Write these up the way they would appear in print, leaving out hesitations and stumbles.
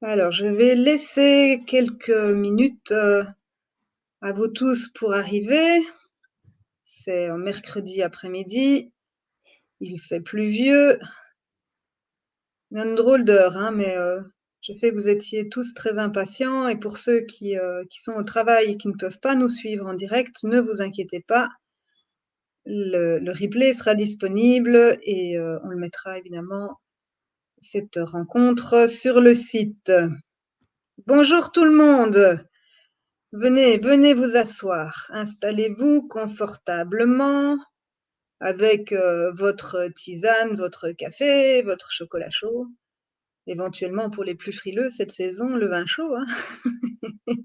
Alors, je vais laisser quelques minutes à vous tous pour arriver. C'est un mercredi après-midi, il fait pluvieux. Il y a une drôle d'heure, hein, mais je sais que vous étiez tous très impatients et pour ceux qui sont au travail et qui ne peuvent pas nous suivre en direct, ne vous inquiétez pas. Le replay sera disponible et on le mettra évidemment, cette rencontre, sur le site. Bonjour tout le monde! Venez vous asseoir. Installez-vous confortablement avec votre tisane, votre café, votre chocolat chaud. Éventuellement, pour les plus frileux, cette saison, le vin chaud, hein.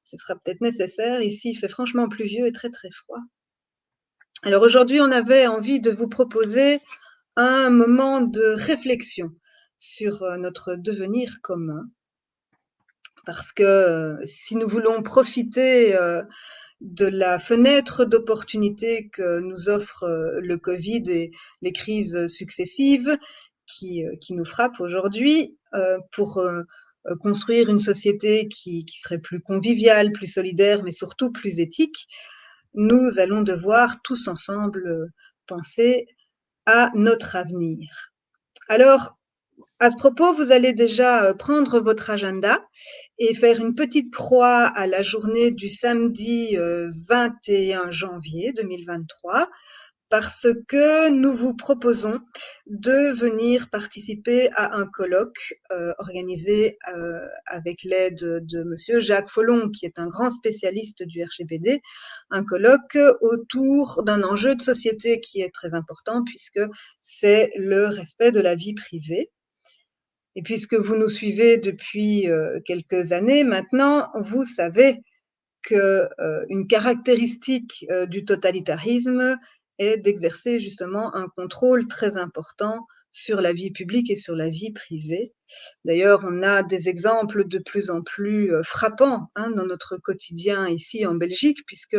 Ce sera peut-être nécessaire. Ici, il fait franchement pluvieux et très très froid. Alors aujourd'hui, on avait envie de vous proposer un moment de réflexion sur notre devenir commun. Parce que si nous voulons profiter de la fenêtre d'opportunité que nous offre le Covid et les crises successives qui nous frappent aujourd'hui, pour construire une société qui serait plus conviviale, plus solidaire, mais surtout plus éthique, nous allons devoir tous ensemble penser à notre avenir. Alors, à ce propos, vous allez déjà prendre votre agenda et faire une petite croix à la journée du samedi 21 janvier 2023 parce que nous vous proposons de venir participer à un colloque organisé avec l'aide de Monsieur Jacques Follon, qui est un grand spécialiste du RGPD, un colloque autour d'un enjeu de société qui est très important puisque c'est le respect de la vie privée. Et puisque vous nous suivez depuis quelques années maintenant, vous savez que une caractéristique du totalitarisme est d'exercer justement un contrôle très important sur la vie publique et sur la vie privée. D'ailleurs, on a des exemples de plus en plus frappants dans notre quotidien ici en Belgique, puisque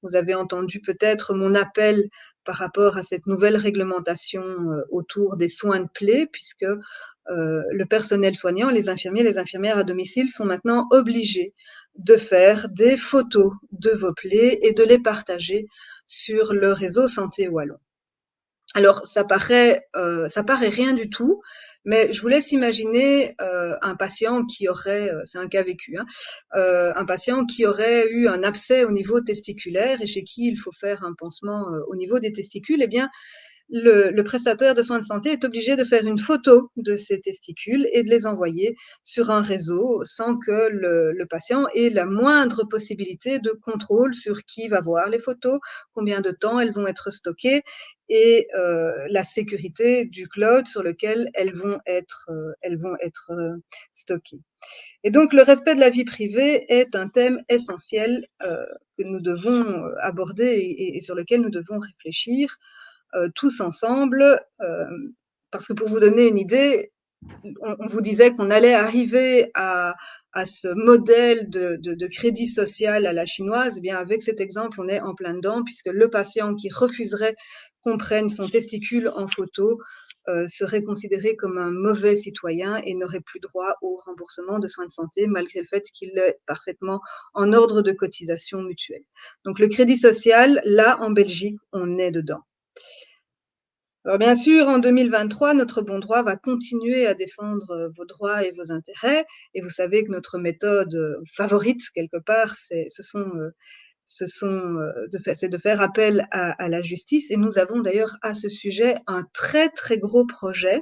vous avez entendu peut-être mon appel par rapport à cette nouvelle réglementation autour des soins de plaie, puisque le personnel soignant, les infirmiers, les infirmières à domicile sont maintenant obligés de faire des photos de vos plaies et de les partager sur le réseau Santé Wallon. Alors, ça paraît rien du tout, mais je vous laisse imaginer un patient qui aurait, c'est un cas vécu, hein, un patient qui aurait eu un abcès au niveau testiculaire et chez qui il faut faire un pansement au niveau des testicules. Eh bien, le prestataire de soins de santé est obligé de faire une photo de ses testicules et de les envoyer sur un réseau sans que le patient ait la moindre possibilité de contrôle sur qui va voir les photos, combien de temps elles vont être stockées et la sécurité du cloud sur lequel elles vont être stockées. Et donc, le respect de la vie privée est un thème essentiel que nous devons aborder et sur lequel nous devons réfléchir tous ensemble, parce que pour vous donner une idée, on vous disait qu'on allait arriver à ce modèle de crédit social à la chinoise. Eh bien, avec cet exemple, on est en plein dedans, puisque le patient qui refuserait qu'on prenne son testicule en photo serait considéré comme un mauvais citoyen et n'aurait plus droit au remboursement de soins de santé, malgré le fait qu'il est parfaitement en ordre de cotisation mutuelle. Donc, le crédit social, là, en Belgique, on est dedans. Alors bien sûr, en 2023, notre bon droit va continuer à défendre vos droits et vos intérêts. Et vous savez que notre méthode favorite, quelque part, c'est de faire appel à la justice. Et nous avons d'ailleurs à ce sujet un très très gros projet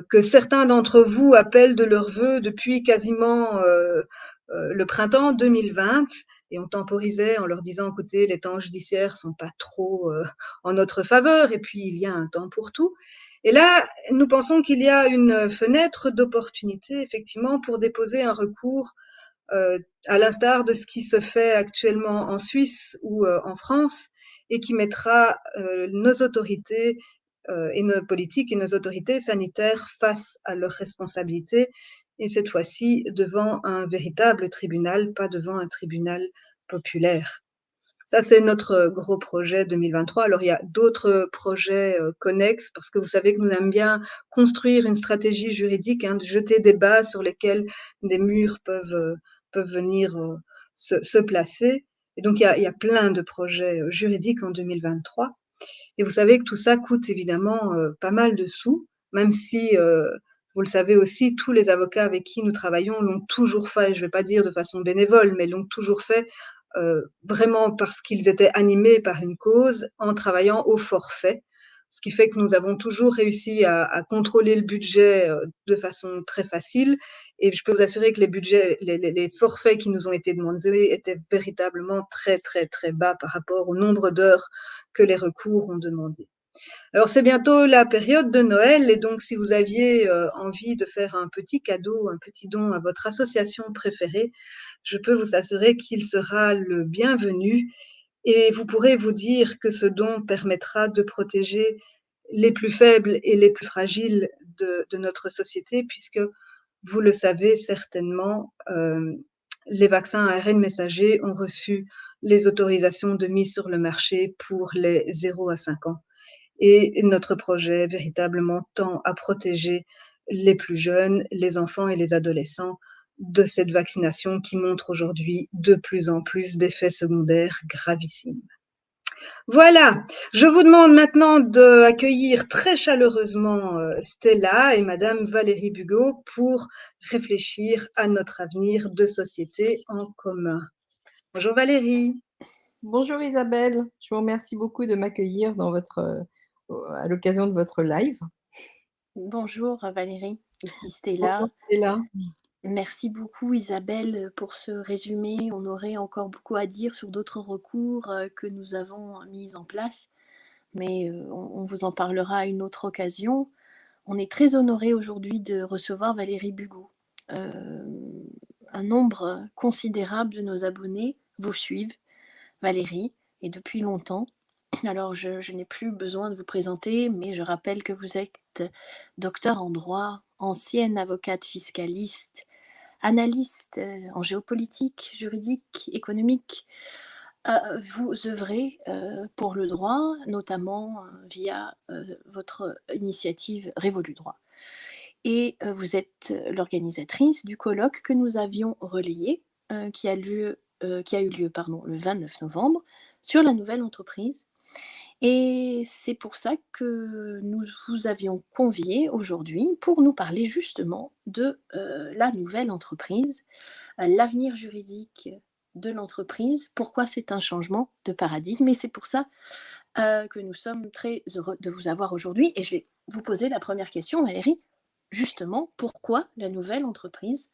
que certains d'entre vous appellent de leur vœu depuis quasiment le printemps 2020 et on temporisait en leur disant écoutez, les temps judiciaires sont pas trop en notre faveur et puis il y a un temps pour tout. Et là, nous pensons qu'il y a une fenêtre d'opportunité effectivement pour déposer un recours à l'instar de ce qui se fait actuellement en Suisse ou en France et qui mettra nos autorités et nos politiques et nos autorités sanitaires face à leurs responsabilités et cette fois-ci devant un véritable tribunal, pas devant un tribunal populaire. Ça, c'est notre gros projet 2023. Alors, il y a d'autres projets connexes parce que vous savez que nous aimons bien construire une stratégie juridique, hein, de jeter des bases sur lesquelles des murs peuvent venir se placer. Et donc, il y a plein de projets juridiques en 2023. Et vous savez que tout ça coûte évidemment pas mal de sous, même si, vous le savez aussi, tous les avocats avec qui nous travaillons l'ont toujours fait, je ne vais pas dire de façon bénévole, mais l'ont toujours fait vraiment parce qu'ils étaient animés par une cause en travaillant au forfait. Ce qui fait que nous avons toujours réussi à contrôler le budget de façon très facile. Et je peux vous assurer que les budgets, les forfaits qui nous ont été demandés étaient véritablement très, très, très bas par rapport au nombre d'heures que les recours ont demandé. Alors c'est bientôt la période de Noël et donc si vous aviez envie de faire un petit cadeau, un petit don à votre association préférée, je peux vous assurer qu'il sera le bienvenu et vous pourrez vous dire que ce don permettra de protéger les plus faibles et les plus fragiles de notre société puisque vous le savez certainement, les vaccins ARN messagers ont reçu les autorisations de mise sur le marché pour les 0 à 5 ans. Et notre projet véritablement tend à protéger les plus jeunes, les enfants et les adolescents de cette vaccination qui montre aujourd'hui de plus en plus d'effets secondaires gravissimes. Voilà, je vous demande maintenant d'accueillir très chaleureusement Stella et Madame Valérie Bugot pour réfléchir à notre avenir de société en commun. Bonjour Valérie. Bonjour Isabelle, je vous remercie beaucoup de m'accueillir à l'occasion de votre live. Bonjour Valérie, ici Stella. Bonjour Stella. Merci beaucoup Isabelle pour ce résumé. On aurait encore beaucoup à dire sur d'autres recours que nous avons mis en place, mais on vous en parlera à une autre occasion. On est très honorés aujourd'hui de recevoir Valérie Bugot. Un nombre considérable de nos abonnés vous suivent, Valérie, et depuis longtemps. Alors, je n'ai plus besoin de vous présenter, mais je rappelle que vous êtes docteur en droit, ancienne avocate fiscaliste, analyste en géopolitique, juridique, économique. Vous œuvrez pour le droit, notamment via votre initiative Révolu Droit. Et vous êtes l'organisatrice du colloque que nous avions relayé, qui a eu lieu le 29 novembre, sur la nouvelle entreprise. Et c'est pour ça que nous vous avions convié aujourd'hui pour nous parler justement de la nouvelle entreprise, l'avenir juridique de l'entreprise, pourquoi c'est un changement de paradigme. Et c'est pour ça que nous sommes très heureux de vous avoir aujourd'hui. Et je vais vous poser la première question, Valérie. Justement, pourquoi la nouvelle entreprise?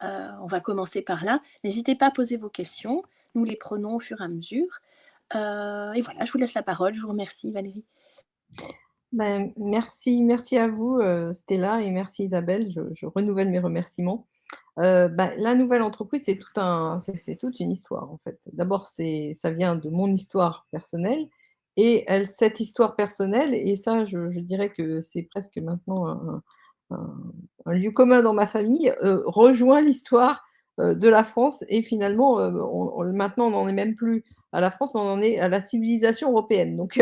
On va commencer par là. N'hésitez pas à poser vos questions. Nous les prenons au fur et à mesure. Et voilà, je vous laisse la parole. Je vous remercie, Valérie. Merci à vous Stella et merci Isabelle, je renouvelle mes remerciements. La nouvelle entreprise, c'est toute une histoire en fait. D'abord, ça vient de mon histoire personnelle et cette histoire personnelle, et ça je dirais que c'est presque maintenant un lieu commun dans ma famille, rejoint l'histoire de la France et finalement, maintenant on n'en est même plus à la France, mais on en est à la civilisation européenne. Donc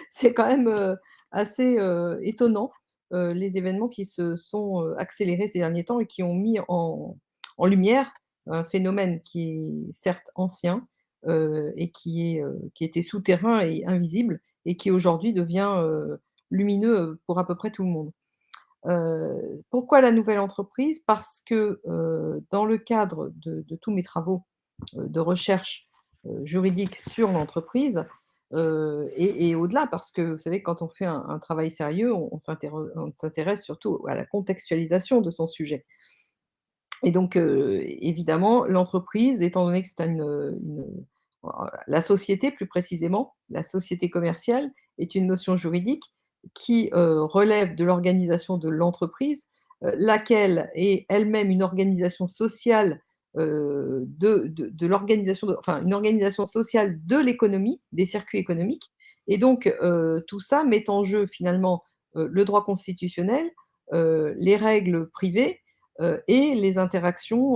c'est quand même assez étonnant, les événements qui se sont accélérés ces derniers temps et qui ont mis en lumière un phénomène qui est certes ancien et qui était souterrain et invisible et qui aujourd'hui devient lumineux pour à peu près tout le monde. Pourquoi la nouvelle entreprise? Parce que, dans le cadre de tous mes travaux, de recherche, juridique sur l'entreprise, et au-delà parce que vous savez quand on fait un travail sérieux, on s'intéresse surtout à la contextualisation de son sujet. Et donc, évidemment, l'entreprise, étant donné que c'est la société plus précisément, la société commerciale est une notion juridique qui, relève de l'organisation de l'entreprise, laquelle est elle-même une organisation sociale, de l'organisation enfin une organisation sociale de l'économie, des circuits économiques, et donc, tout ça met en jeu finalement, le droit constitutionnel, les règles privées, et les interactions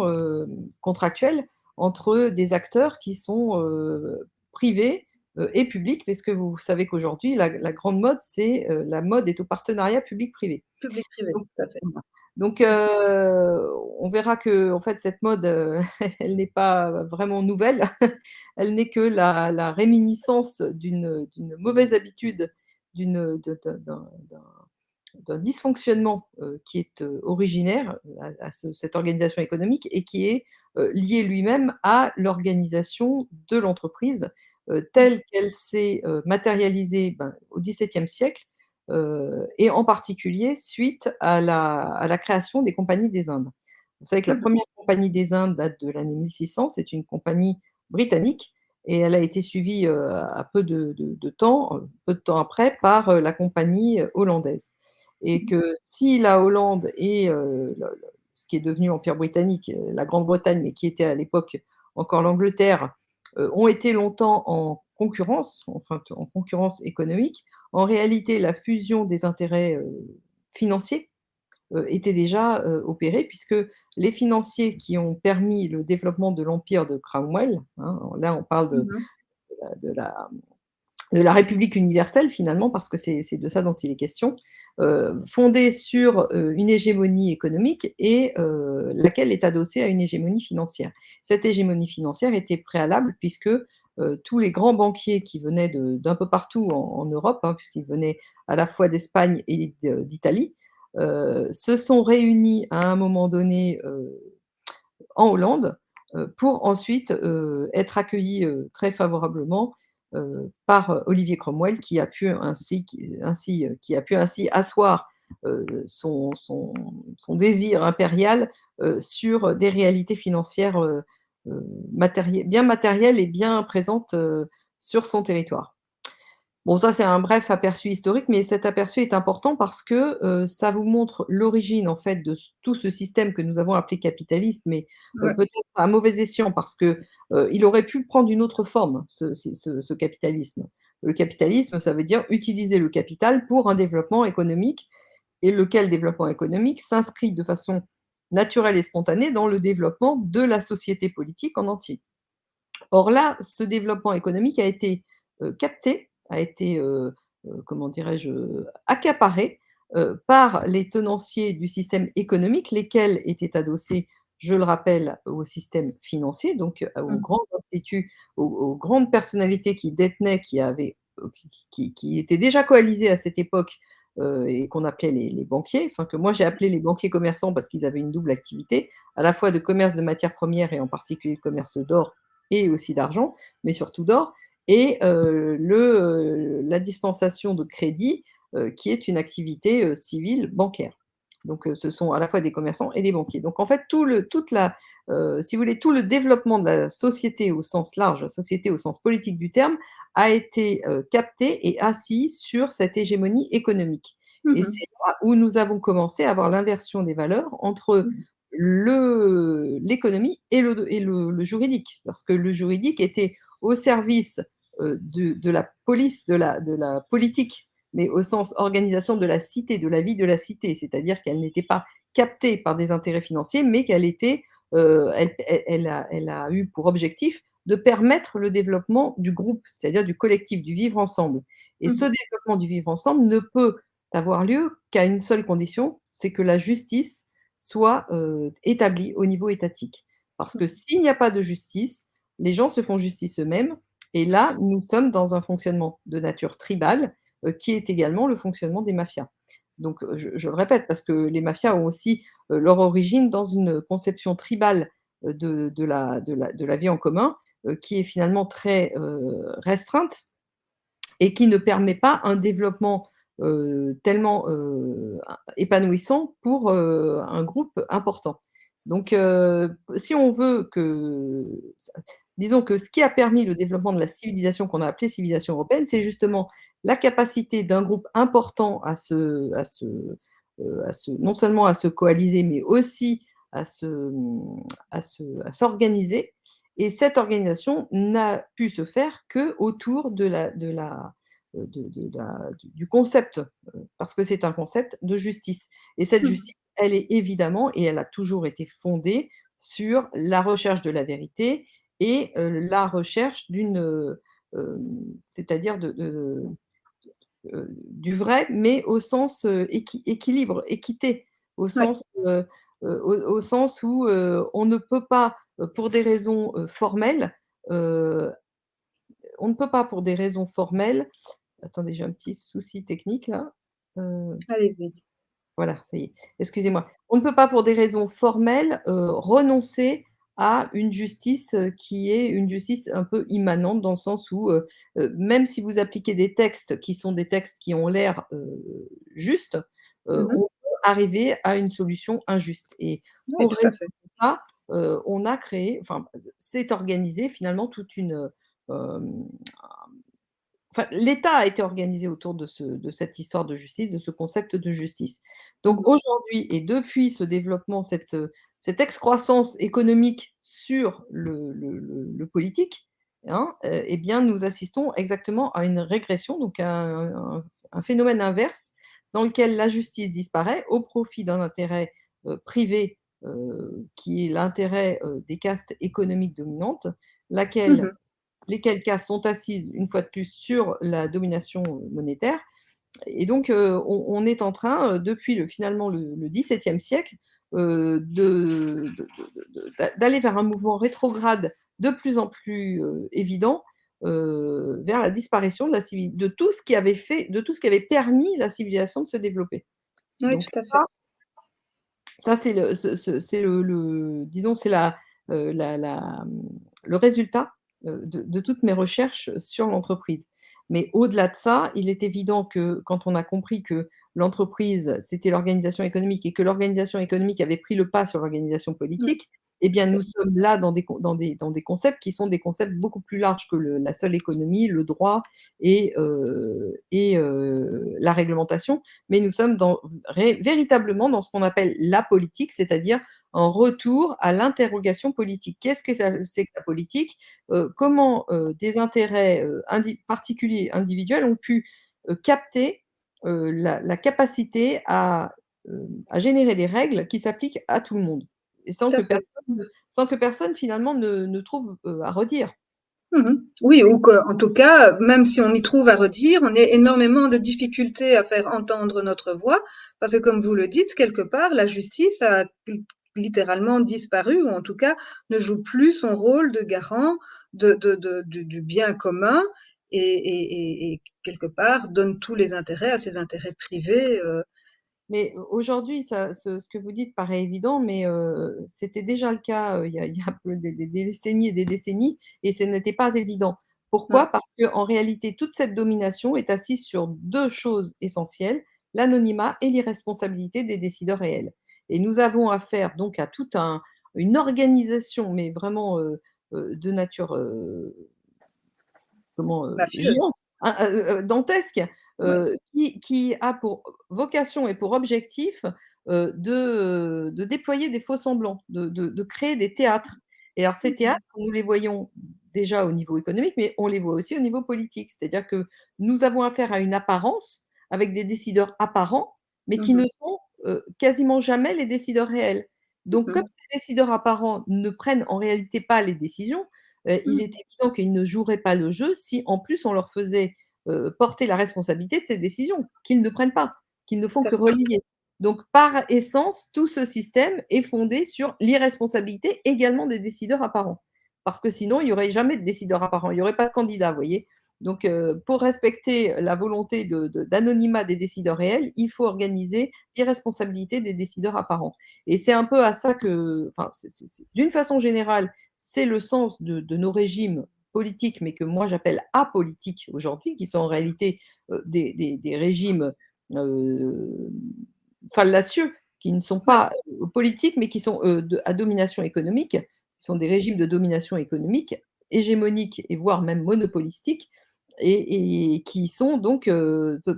contractuelles entre des acteurs qui sont privée et publique, parce que vous savez qu'aujourd'hui, la grande mode, c'est la mode est au partenariat public-privé. Public-privé, Donc tout à fait. voilà. Donc on verra qu'en fait, cette mode, elle n'est pas vraiment nouvelle. Elle n'est que la réminiscence d'une mauvaise habitude, d'une de d'un dysfonctionnement, qui est, originaire, à cette organisation économique et qui est, lié lui-même à l'organisation de l'entreprise, Mmh. telle qu'elle s'est, matérialisée, ben, au XVIIe siècle, et en particulier suite à la création des compagnies des Indes. Vous savez que la Mmh mh. première compagnie des Indes date de l'année 1600, c'est une compagnie britannique et elle a été suivie, à peu de temps après par, la compagnie, hollandaise et Mmh. que si la Hollande et le ce qui est devenu l'Empire britannique, la Grande-Bretagne, mais qui était à l'époque encore l'Angleterre, ont été longtemps en concurrence, enfin en concurrence économique. En réalité, la fusion des intérêts, financiers, était déjà, opérée puisque les financiers qui ont permis le développement de l'empire de Cromwell, hein, là on parle Mmh. de la de la République universelle finalement, parce que c'est de ça dont il est question, fondée sur, une hégémonie économique et laquelle est adossée à une hégémonie financière. Cette hégémonie financière était préalable puisque, tous les grands banquiers qui venaient d'un peu partout en Europe, hein, puisqu'ils venaient à la fois d'Espagne et d'Italie, se sont réunis à un moment donné, en Hollande, pour ensuite, être accueillis, très favorablement, par, Olivier Cromwell qui a pu ainsi asseoir, son désir impérial, sur des réalités financières, bien matérielles et bien présentes, sur son territoire. Bon, ça, c'est un bref aperçu historique, mais cet aperçu est important parce que, ça vous montre l'origine, en fait, de tout ce système que nous avons appelé capitaliste, mais, Ouais. peut-être à mauvais escient parce que, il aurait pu prendre une autre forme, ce capitalisme. Le capitalisme, ça veut dire utiliser le capital pour un développement économique et lequel développement économique s'inscrit de façon naturelle et spontanée dans le développement de la société politique en entier. Or là, ce développement économique a été, capté, a été, comment dirais-je? Accaparé, par les tenanciers du système économique, lesquels étaient adossés, je le rappelle, au système financier, donc aux Mmh. grands instituts, aux grandes personnalités qui détenaient, qui avaient, qui étaient déjà coalisés à cette époque, et qu'on appelait les banquiers, enfin que moi j'ai appelé les banquiers commerçants parce qu'ils avaient une double activité, à la fois de commerce de matières premières et en particulier de commerce d'or et aussi d'argent, mais surtout d'or, et la dispensation de crédit, qui est une activité, civile bancaire. Donc ce sont à la fois des commerçants et des banquiers. Donc en fait, si vous voulez, tout le développement de la société au sens large, société au sens politique du terme, a été, capté et assis sur cette hégémonie économique. Et Mmh. c'est là où nous avons commencé à avoir l'inversion des valeurs entre Mmh. l'économie et le juridique. Parce que le juridique était au service, de la police, de la politique, mais au sens organisation de la cité, de la vie de la cité. C'est-à-dire qu'elle n'était pas captée par des intérêts financiers, mais qu'elle était, elle a eu pour objectif de permettre le développement du groupe, c'est-à-dire du collectif, du vivre ensemble. Et ce Mmh. développement du vivre ensemble ne peut avoir lieu qu'à une seule condition, c'est que la justice soit, établie au niveau étatique. Parce que s'il n'y a pas de justice, les gens se font justice eux-mêmes et là, nous sommes dans un fonctionnement de nature tribale, qui est également le fonctionnement des mafias. Donc, je le répète parce que les mafias ont aussi, leur origine dans une conception tribale, de la vie en commun, qui est finalement très, restreinte et qui ne permet pas un développement, tellement, épanouissant pour, un groupe important. Donc, si on veut que disons que ce qui a permis le développement de la civilisation qu'on a appelée civilisation européenne, c'est justement la capacité d'un groupe important à se non seulement à se coaliser, mais aussi à se, à s'organiser, et cette organisation n'a pu se faire qu'autour du concept, parce que c'est un concept de justice. Et cette Mmh. justice, elle est évidemment et elle a toujours été fondée sur la recherche de la vérité et la recherche c'est-à-dire du vrai, mais au sens, équilibre, équité, au Oui. sens, au sens où, on ne peut pas, pour des raisons, formelles, heu, on ne peut pas pour des raisons formelles attendez, j'ai un petit souci technique là, heu Allez-y. voilà, ça y est, excusez-moi. On ne peut pas pour des raisons formelles, renoncer à une justice, qui est une justice un peu immanente dans le sens où, même si vous appliquez des textes qui sont des textes qui ont l'air, justes, Mmh mh. on peut arriver à une solution injuste et Oui, pour tout à résoudre fait. ça, on a créé enfin, c'est organisé finalement toute une, hem enfin, l'État a été organisé autour de cette histoire de justice, de ce concept de justice. Donc Mmh aujourd'hui et depuis ce développement, cette excroissance économique sur le politique, hein, et bien, nous assistons exactement à une régression, donc à un phénomène inverse dans lequel la justice disparaît au profit d'un intérêt, privé, qui est l'intérêt, des castes économiques dominantes, laquelle mh. lesquelles castes sont assises, une fois de plus, sur la domination, monétaire et donc on est en train, depuis finalement le XVIIe siècle, d'aller vers un mouvement rétrograde de plus en plus, évident, vers la disparition de tout ce qui avait permis la civilisation de se développer. Oui, Donc tout à fait. ça, c'est c'est disons, c'est le résultat, de toutes mes recherches sur l'entreprise. Mais au-delà de ça, il est évident que quand on a compris que l'entreprise, c'était l'organisation économique et que l'organisation économique avait pris le pas sur l'organisation Oui, politique, eh tout bien, à nous fait. sommes là dans des concepts qui sont des concepts beaucoup plus larges que la seule économie, le droit et la réglementation. Mais nous sommes véritablement dans ce qu'on appelle la politique, c'est-à-dire un retour à l'interrogation politique. Qu'est-ce que ça c'est que la politique? Comment, des intérêts, particuliers, individuels ont pu, capter, la capacité à générer des règles qui s'appliquent à tout le monde et Tout à fait. sans que personne finalement ne trouve, à redire. Mmh. Oui, ou qu'en tout cas, même si on y trouve à redire, on a énormément de difficultés à faire entendre notre voix, parce que comme vous le dites, quelque part, la justice a littéralement disparu, ou en tout cas ne joue plus son rôle de garant du bien commun et quelque part donne tous les intérêts à ses intérêts privés. Mais aujourd'hui, ce que vous dites paraît évident, mais c'était déjà le cas, il y a peu des décennies et des décennies et ce n'était pas évident. Pourquoi? Ouais. Parce qu'en réalité, toute cette domination est assise sur 2 choses essentielles, l'anonymat et l'irresponsabilité des décideurs réels. Et nous avons affaire donc à toute une organisation, mais vraiment, de nature, comment, Mafieuse. géante, hein, dantesque, Ouais. qui a pour vocation et pour objectif, de déployer des faux-semblants, de créer des théâtres. Et alors ces Mmh théâtres, nous les voyons déjà au niveau économique, mais on les voit aussi au niveau politique. C'est-à-dire que nous avons affaire à une apparence avec des décideurs apparents, mais qui ne mh. sont, quasiment jamais les décideurs réels. Donc comme Mmh ces décideurs apparents ne prennent en réalité pas les décisions, il mh. est évident qu'ils ne joueraient pas le jeu si, en plus, on leur faisait, porter la responsabilité de ces décisions, qu'ils ne prennent pas, qu'ils ne font Tout à que fait. relier. Donc par essence, tout ce système est fondé sur l'irresponsabilité également des décideurs apparents. Parce que sinon, il n'y aurait jamais de décideurs apparents, il n'y aurait pas de candidat, vous voyez? Donc pour respecter la volonté d'anonymat des décideurs réels, il faut organiser l'irresponsabilité des décideurs apparents et c'est un peu à ça que enfin, c'est d'une façon générale, c'est le sens de nos régimes politiques, mais que moi j'appelle apolitiques aujourd'hui, qui sont en réalité, des régimes, heu, fallacieux, qui ne sont Ouais. pas, politiques, mais qui sont, à domination économique, qui sont des régimes de domination économique, hégémoniques et voire même monopolistiques et qui sont donc,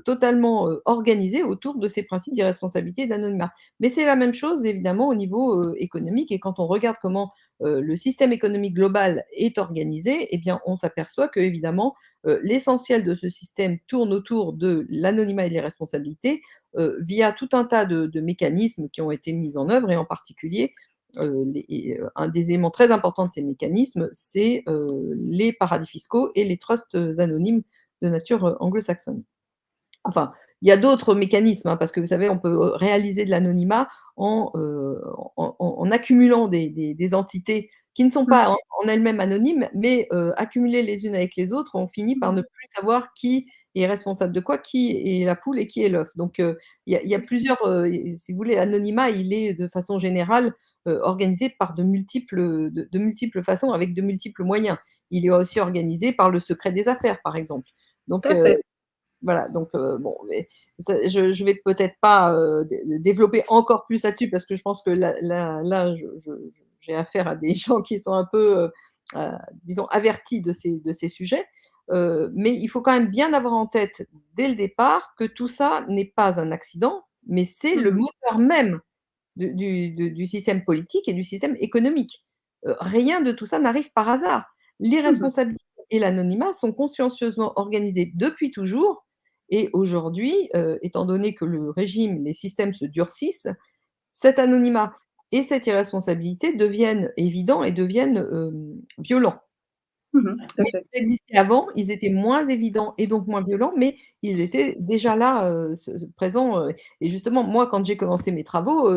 totalement, organisés autour de ces principes d'irresponsabilité et d'anonymat. Mais c'est la même chose évidemment au niveau, économique et quand on regarde comment, le système économique global est organisé, eh bien, on s'aperçoit qu'évidemment, l'essentiel de ce système tourne autour de l'anonymat et des responsabilités, via tout un tas de mécanismes qui ont été mis en œuvre et en particulier, un des éléments très importants de ces mécanismes, c'est les paradis fiscaux et les trusts anonymes de nature anglo-saxonne. Enfin, il y a d'autres mécanismes, hein, parce que vous savez, on peut réaliser de l'anonymat en accumulant des entités qui ne sont Mmh. pas en elles-mêmes anonymes, mais accumulées les unes avec les autres, on finit par ne Mmh. plus savoir qui est responsable de quoi, qui est la poule et qui est l'œuf. Donc il y a plusieurs, si vous voulez, l'anonymat, il est de façon générale, organisé par de multiples façons avec de multiples moyens. Il est aussi organisé par le secret des affaires, par exemple. Tout Donc à fait. voilà, donc bon, mais ça je vais peut-être pas, développer encore plus là-dessus parce que je pense que là, j'ai affaire à des gens qui sont un peu, disons avertis de ces sujets, mais il faut quand même bien avoir en tête dès le départ que tout ça n'est pas un accident, mais c'est le Mmh. moteur même du système politique et du système économique. Rien de tout ça n'arrive par hasard. Mmh. L'irresponsabilité et l'anonymat sont consciencieusement organisés depuis toujours et aujourd'hui, étant donné que le régime, les systèmes se durcissent, cet anonymat et cette irresponsabilité deviennent évidents et deviennent, violents. Mmh. Tout à Mais fait. ils existaient avant, ils étaient moins évidents et donc moins violents, mais ils étaient déjà là, présents, et justement, moi, quand j'ai commencé mes travaux,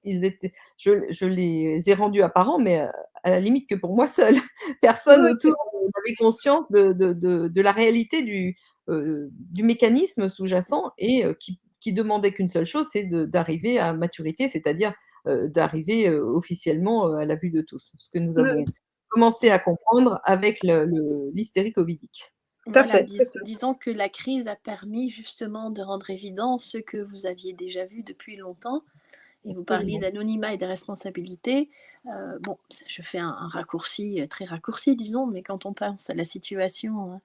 ils étaient je les ai rendus apparents, mais, à la limite que pour moi seule. Oui, Personne oui, c'est autour, ça. n'avait conscience de la réalité du mécanisme sous-jacent et qui demandait qu'une seule chose, c'est d'arriver à maturité, c'est-à-dire, d'arriver, officiellement, à la vue de tous. Ce que nous Oui, avons oui, commencer à comprendre avec l'hystérie covidique. tout à Voilà, fait, c'est ça. disons que la crise a permis justement de rendre évident ce que vous aviez déjà vu depuis longtemps. Et vous parliez Absolument. d'anonymat et de responsabilité. Bon, je fais un raccourci, très raccourci, disons, mais quand on pense à la situation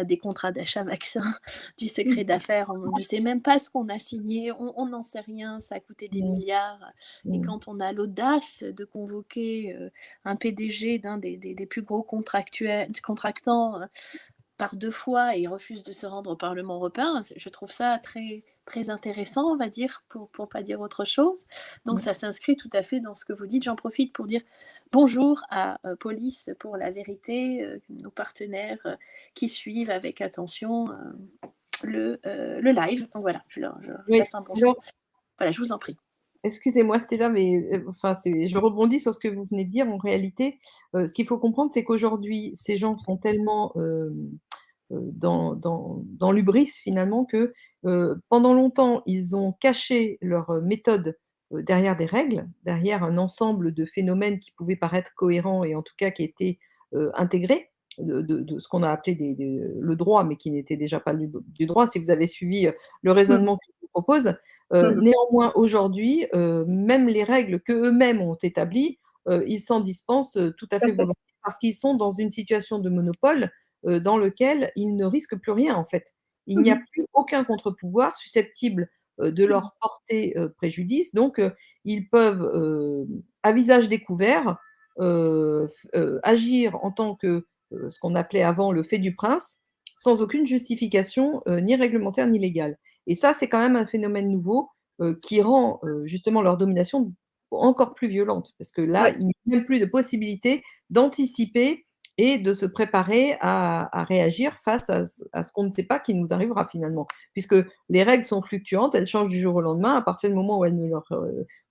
des contrats d'achat vaccin, du secret Mmh. d'affaires, on ne sait même pas ce qu'on a signé, on n'en sait rien, ça a coûté des Mmh. milliards. Et Mmh. quand on a l'audace de convoquer un PDG d'un des plus gros contractants par 2 fois et il refuse de se rendre au Parlement européen. Je trouve ça très, très intéressant, on va dire, pour pas dire autre chose. Donc Mmh. ça s'inscrit tout à fait dans ce que vous dites. J'en profite pour dire bonjour à Police pour la vérité, nos partenaires qui suivent avec attention le live. Donc voilà, je Oui, passe un bonjour. alors, Voilà, je vous en prie. excusez-moi Stella, mais enfin, je rebondis sur ce que vous venez de dire. En réalité, ce qu'il faut comprendre, c'est qu'aujourd'hui, ces gens sont tellement, dans l'hubris finalement que, pendant longtemps, ils ont caché leurs méthodes, derrière des règles, derrière un ensemble de phénomènes qui pouvaient paraître cohérents et en tout cas qui étaient, intégrés de ce qu'on a appelé le droit, mais qui n'était déjà pas du droit, si vous avez suivi, le Mmh. raisonnement que je vous propose. Mmh. Néanmoins, aujourd'hui, même les règles qu'eux-mêmes ont établies, ils s'en dispensent, tout à Tout à fait fait. volontiers parce qu'ils sont dans une situation de monopole, dans lequel ils ne risquent plus rien, en fait. Il n'y a Mmh. plus aucun contre-pouvoir susceptible, de Mmh. leur porter, préjudice. Donc, ils peuvent, à visage découvert, agir en tant que, ce qu'on appelait avant le fait du prince, sans aucune justification, ni réglementaire ni légale. Et ça, c'est quand même un phénomène nouveau, qui rend, justement leur domination encore plus violente. Parce que là, Ouais. il n'y a même plus de possibilité d'anticiper et de se préparer à réagir face à ce qu'on ne sait pas qui nous arrivera finalement. Puisque les règles sont fluctuantes, elles changent du jour au lendemain, à partir du moment où elles ne leur,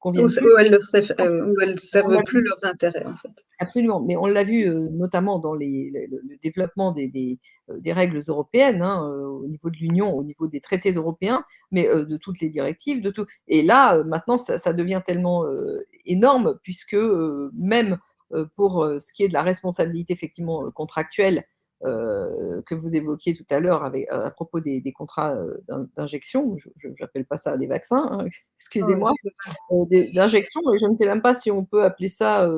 conviennent plus. Où elles On l'a servent plus vu leurs intérêts, en fait. absolument, mais on l'a vu, notamment dans le développement des règles européennes, hein, au niveau de l'Union, au niveau des traités européens, mais de toutes les directives, de tout et là, maintenant ça devient tellement, énorme puisque, même, pour, ce qui est de la responsabilité effectivement, contractuelle, que vous évoquiez tout à l'heure avec à propos des contrats, d'injection, j'appelle pas ça des vaccins, hein, Ouais, excusez-moi. D'injection et je ne sais même pas si on peut appeler ça,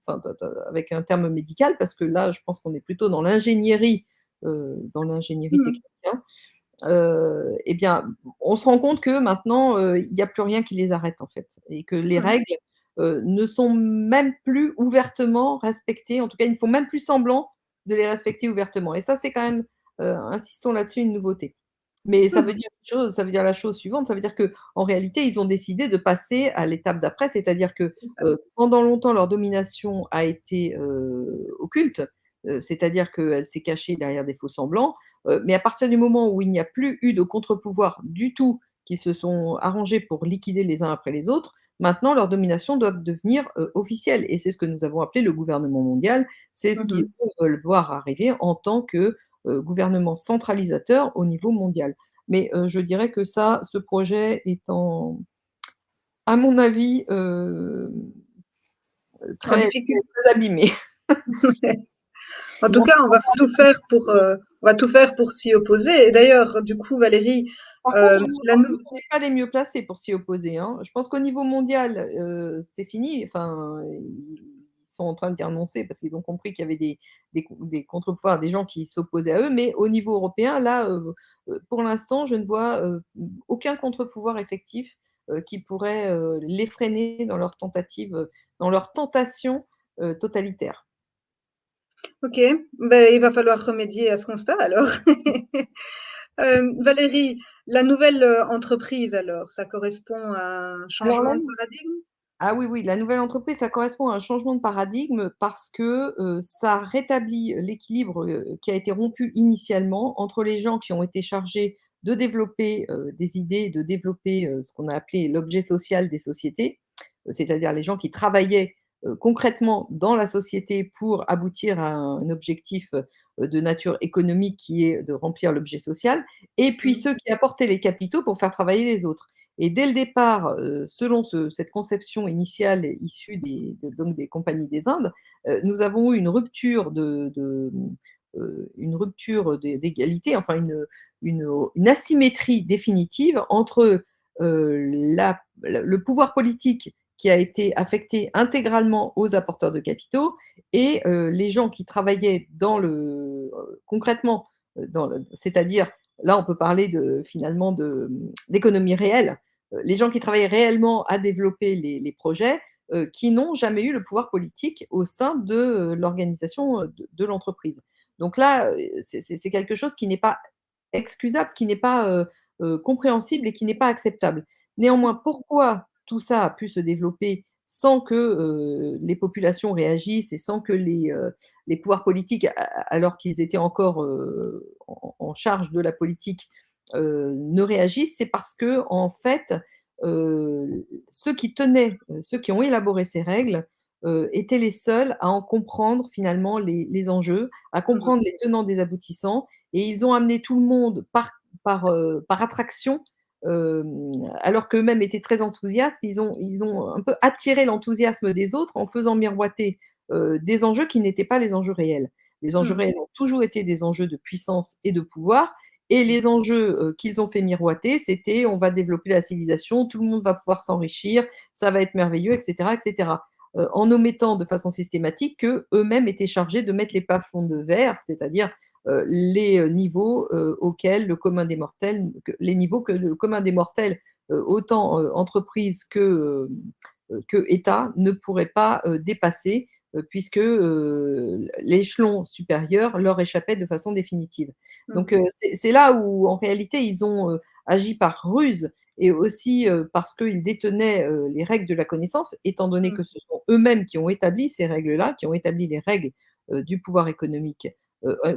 enfin de avec un terme médical parce que là, je pense qu'on est plutôt dans l'ingénierie mmh. technique, hein. Et bien, on se rend compte que maintenant, il y a plus rien qui les arrête en fait et que les Mmh. règles, ne sont même plus ouvertement respectées. En tout cas, ils ne font même plus semblant de les respecter ouvertement et ça, c'est quand même, insistons là-dessus, une nouveauté. Mais ça veut Mmh. dire une chose, ça veut dire la chose suivante, ça veut dire qu'en réalité, ils ont décidé de passer à l'étape d'après, c'est-à-dire que, C'est ça. pendant longtemps, leur domination a été, occulte, c'est-à-dire qu'elle s'est cachée derrière des faux semblants, mais à partir du moment où il n'y a plus eu de contre-pouvoir du tout, qui se sont arrangés pour liquider les uns après les autres, maintenant leur domination doit devenir, officielle et c'est ce que nous avons appelé le gouvernement mondial. C'est ce qu'ils Mmh. veulent voir arriver en tant que, gouvernement centralisateur au niveau mondial. Mais, je dirais que ça, ce projet est à mon avis, En très, très, difficulté. très abîmé. En tout Donc cas, on va tout faire pour s'y opposer et d'ailleurs, du coup, Valérie, par contre, la nou on n'est pas les mieux placés pour s'y opposer, hein. Je pense qu'au niveau mondial, c'est fini. Enfin, ils sont en train de dire renoncer parce qu'ils ont compris qu'il y avait des contre-pouvoirs, des gens qui s'opposaient à eux. Mais au niveau européen, là, pour l'instant, je ne vois, aucun contre-pouvoir effectif, qui pourrait, les freiner dans leur tentative, dans leur tentation, totalitaire. OK, beh, il va falloir remédier à ce constat alors. Valérie, la nouvelle, entreprise alors, ça correspond à un Alors là changement de paradigme? Ah oui, oui, la nouvelle entreprise, ça correspond à un changement de paradigme parce que, ça rétablit l'équilibre, qui a été rompu initialement entre les gens qui ont été chargés de développer, des idées, de développer, ce qu'on a appelé l'objet social des sociétés, c'est-à-dire les gens qui travaillaient, concrètement dans la société pour aboutir à un objectif, de nature économique qui est de remplir l'objet social et puis Mmh. ceux qui apportaient les capitaux pour faire travailler les autres. Et dès le départ, selon cette conception initiale issue donc des compagnies des Indes, nous avons eu une rupture une rupture d'égalité, enfin une asymétrie définitive entre, le pouvoir politique qui a été affecté intégralement aux apporteurs de capitaux et les gens qui travaillaient concrètement, c'est-à-dire, là on peut parler finalement d'économie réelle, les gens qui travaillaient réellement à développer les projets, qui n'ont jamais eu le pouvoir politique au sein de, l'organisation, de l'entreprise. Donc là, c'est quelque chose qui n'est pas excusable, qui n'est pas, compréhensible et qui n'est pas acceptable. Néanmoins, pourquoi tout ça a pu se développer sans que, les populations réagissent et sans que les pouvoirs politiques, alors qu'ils étaient encore, en charge de la politique, ne réagissent? C'est parce qu'en fait, ceux qui ont élaboré ces règles, étaient les seuls à en comprendre finalement les enjeux, à Mmh. comprendre les tenants des aboutissants et ils ont amené tout le monde par attraction, alors qu'eux-mêmes étaient très enthousiastes, ils ont un peu attiré l'enthousiasme des autres en faisant miroiter, des enjeux qui n'étaient pas les enjeux réels. Les enjeux Mmh. réels ont toujours été des enjeux de puissance et de pouvoir et Mmh. les enjeux, qu'ils ont fait miroiter, c'était: «On va développer la civilisation, tout le monde va pouvoir s'enrichir, ça va être merveilleux» et cetera et cetera. En omettant de façon systématique qu'eux-mêmes étaient chargés de mettre les plafonds de verre, c'est-à-dire, les, niveaux, auxquels le commun des mortels que les niveaux que le commun des mortels, autant, entreprises que État ne pourraient pas, dépasser, puisque, l'échelon supérieur leur échappait de façon définitive. Donc, Mmh. c'est là où, en réalité, ils ont, agi par ruse et aussi, parce qu'ils détenaient, les règles de la connaissance, étant donné Mmh. que ce sont eux-mêmes qui ont établi ces règles-là, qui ont établi les règles, du pouvoir économique,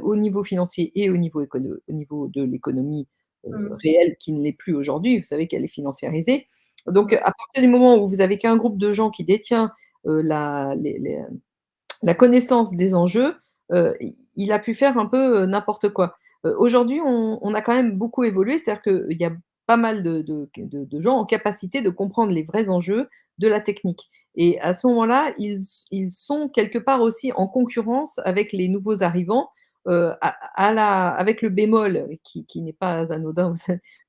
au niveau financier et au niveau de l'économie, Mmh. réelle qui ne l'est plus aujourd'hui. Vous savez qu'elle est financiarisée. Donc, Ouais. à partir du moment où vous avez qu'un groupe de gens qui détient, la connaissance des enjeux, il a pu faire un peu, n'importe quoi. Aujourd'hui, on a quand même beaucoup évolué, c'est-à-dire qu'il y a pas mal de gens en capacité de comprendre les vrais enjeux de la technique et à ce moment-là, ils sont quelque part aussi en concurrence avec les nouveaux arrivants, avec le bémol qui n'est pas anodin,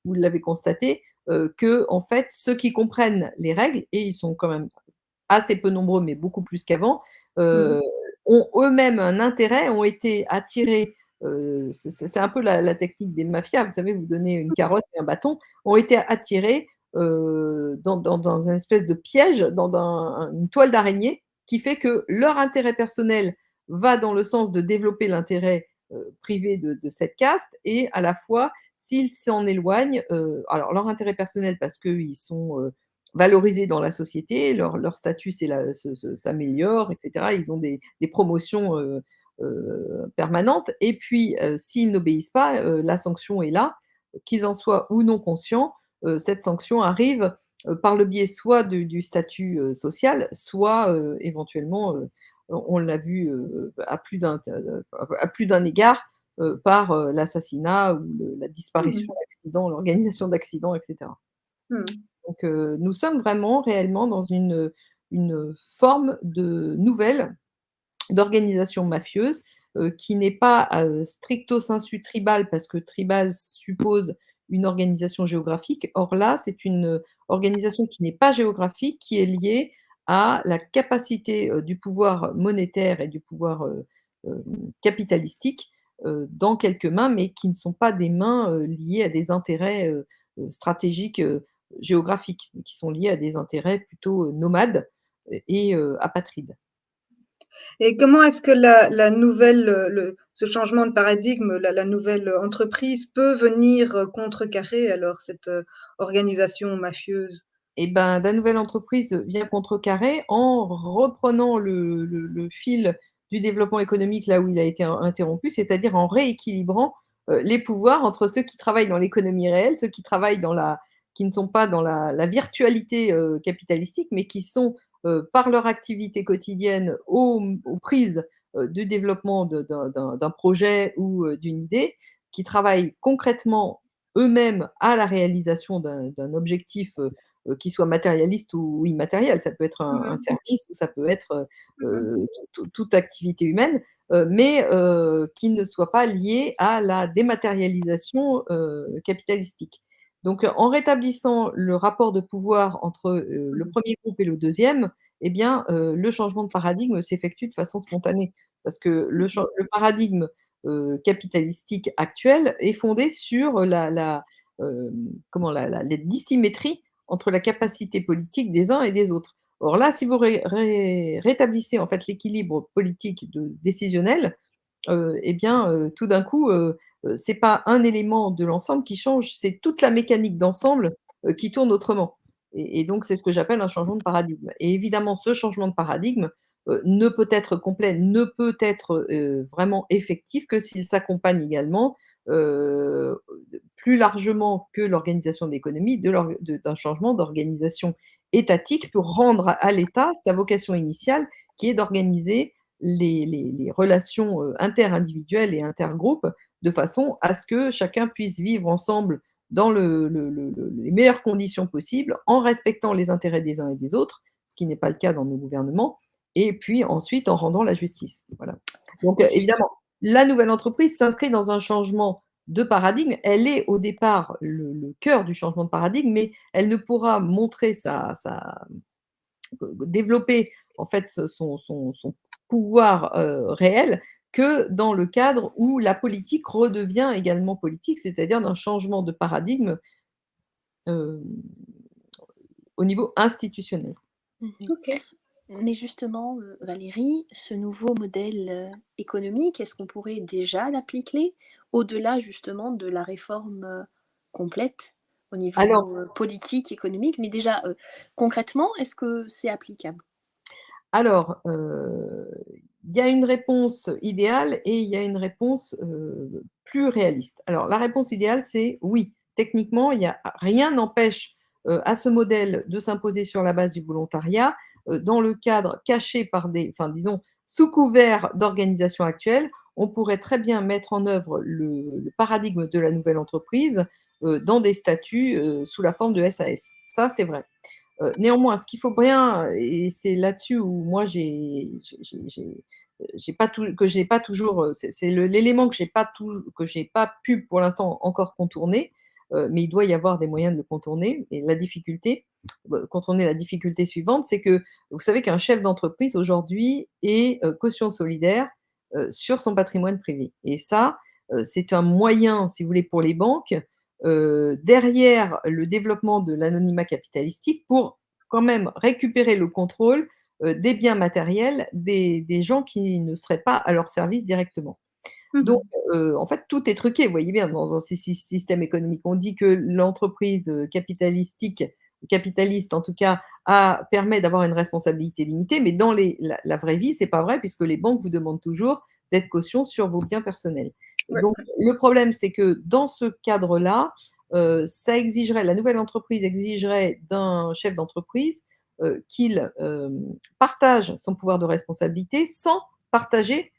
vous l'avez constaté, qu'en fait, ceux qui comprennent les règles et ils sont quand même assez peu nombreux, mais beaucoup plus qu'avant, Mmh. heu, ont eux-mêmes un intérêt, ont été attirés, c'est un peu la technique des mafias, vous savez, vous donnez une carotte et un bâton, ont été attirés, dans un espèce de piège, une toile d'araignée qui fait que leur intérêt personnel va dans le sens de développer l'intérêt, privé de cette caste et à la fois S'ils s'en éloignent, alors leur intérêt personnel parce qu'ils sont, valorisés dans la société, leur statut s'améliore et cetera. Ils ont des promotions, permanentes et puis, s'ils n'obéissent pas, la sanction est là. Qu'ils en soient ou non conscients, cette sanction arrive, par le biais soit du statut, social, soit, éventuellement, on l'a vu, à plus d'un égard, par, l'assassinat ou la disparition Mmh. d'accidents, l'organisation d'accidents et cetera. Mmh. Donc nous sommes vraiment réellement dans une forme de nouvelle d'organisation mafieuse, qui n'est pas, stricto sensu tribal parce que tribal suppose une organisation géographique. Or là, c'est une, organisation qui n'est pas géographique, qui est liée à la capacité, du pouvoir monétaire et du pouvoir, capitalistique, dans quelques mains, mais qui ne sont pas des mains, liées à des intérêts, stratégiques, géographiques, mais qui sont liées à des intérêts plutôt, nomades et apatrides. Et comment est-ce que la nouvelle, ce changement de paradigme, la nouvelle entreprise peut venir, contrecarrer alors cette, organisation mafieuse? Et ben, la nouvelle entreprise vient contrecarrer en reprenant le fil du développement économique là où il a été interrompu, c'est-à-dire en rééquilibrant, les pouvoirs entre ceux qui travaillent dans l'économie réelle, ceux qui travaillent qui ne sont pas dans la virtualité, capitalistique, mais qui sont, par leur activité quotidienne aux prises, du développement d'un projet ou, d'une idée, qui travaillent concrètement eux-mêmes à la réalisation d'un objectif, qui soit matérialiste ou immatériel. Ça peut être un Mmh. service ou ça peut être, Mmh. toute activité humaine, mais qui ne soit pas lié à la dématérialisation, capitalistique. Donc, en rétablissant le rapport de pouvoir entre, le Mmh. premier groupe et le deuxième, eh bien, le changement de paradigme s'effectue de façon spontanée. Parce que Mmh. le paradigme, capitalistique actuel est fondé sur comment la dissymétrie entre la capacité politique des uns et des autres. Or là, si vous rétablissez en fait l'équilibre politique décisionnel, et bien, tout d'un coup, c'est pas un élément de l'ensemble qui change, c'est toute la mécanique d'ensemble, qui tourne autrement et donc c'est ce que j'appelle un changement de paradigme et évidemment ce changement de paradigme, ne peut être complet, ne peut être, vraiment effectif que s'il s'accompagne également, heu, plus largement que l'organisation de l'économie, d'un changement d'organisation étatique pour rendre à l'État sa vocation initiale qui est d'organiser les relations, interindividuelles et intergroupes, de façon à ce que chacun puisse vivre ensemble dans les meilleures conditions possibles, en respectant les intérêts des uns et des autres, ce qui n'est pas le cas dans nos gouvernements et puis ensuite en rendant la justice. Voilà. Donc, Et juste évidemment, la nouvelle entreprise s'inscrit dans un changement de paradigme. Elle est au départ le cœur du changement de paradigme, mais elle ne pourra montrer développer en fait son pouvoir, réel que dans le cadre où la politique redevient également politique, c'est-à-dire d'un changement de paradigme, hem, au niveau institutionnel. mmh OK. Mais justement, Valérie, ce nouveau modèle, économique, est-ce qu'on pourrait déjà l'appliquer au-delà justement de la réforme, complète au Alors niveau, politique, économique? Mais déjà, concrètement, est-ce que c'est applicable? alors, il y a une réponse idéale et il y a une réponse, plus réaliste. Alors la réponse idéale, c'est oui, techniquement, il y a rien n'empêche, à ce modèle de s'imposer sur la base du volontariat, dans le cadre caché par enfin disons, sous couvert d'organisation actuelle, on pourrait très bien mettre en œuvre le paradigme de la nouvelle entreprise, dans des statuts, sous la forme de SAS. Ça, c'est vrai. Néanmoins, ce qu'il faut bien et c'est là-dessus où moi j'ai pas tout que j'ai pas toujours, c'est l'élément que j'ai pas pu pour l'instant encore contourner, mais il doit y avoir des moyens de le contourner et la difficulté, contourner la difficulté suivante, c'est que vous savez qu'un chef d'entreprise aujourd'hui est, caution solidaire, sur son patrimoine privé et ça, c'est un moyen, si vous voulez, pour les banques, derrière le développement de l'anonymat capitalistique pour quand même récupérer le contrôle, des biens matériels des gens qui ne seraient pas à leur service directement. Donc, Mmh. en fait, tout est truqué, vous voyez bien dans ces systèmes économiques. On dit que l'entreprise, capitaliste en tout cas, permet d'avoir une responsabilité limitée, mais dans la vraie vie, c'est pas vrai puisque les banques vous demandent toujours d'être caution sur vos biens personnels. Ouais. Donc le problème, c'est que dans ce cadre-là, ça exigerait la nouvelle entreprise exigerait d'un chef d'entreprise, qu'il, partage son pouvoir de responsabilité sans partager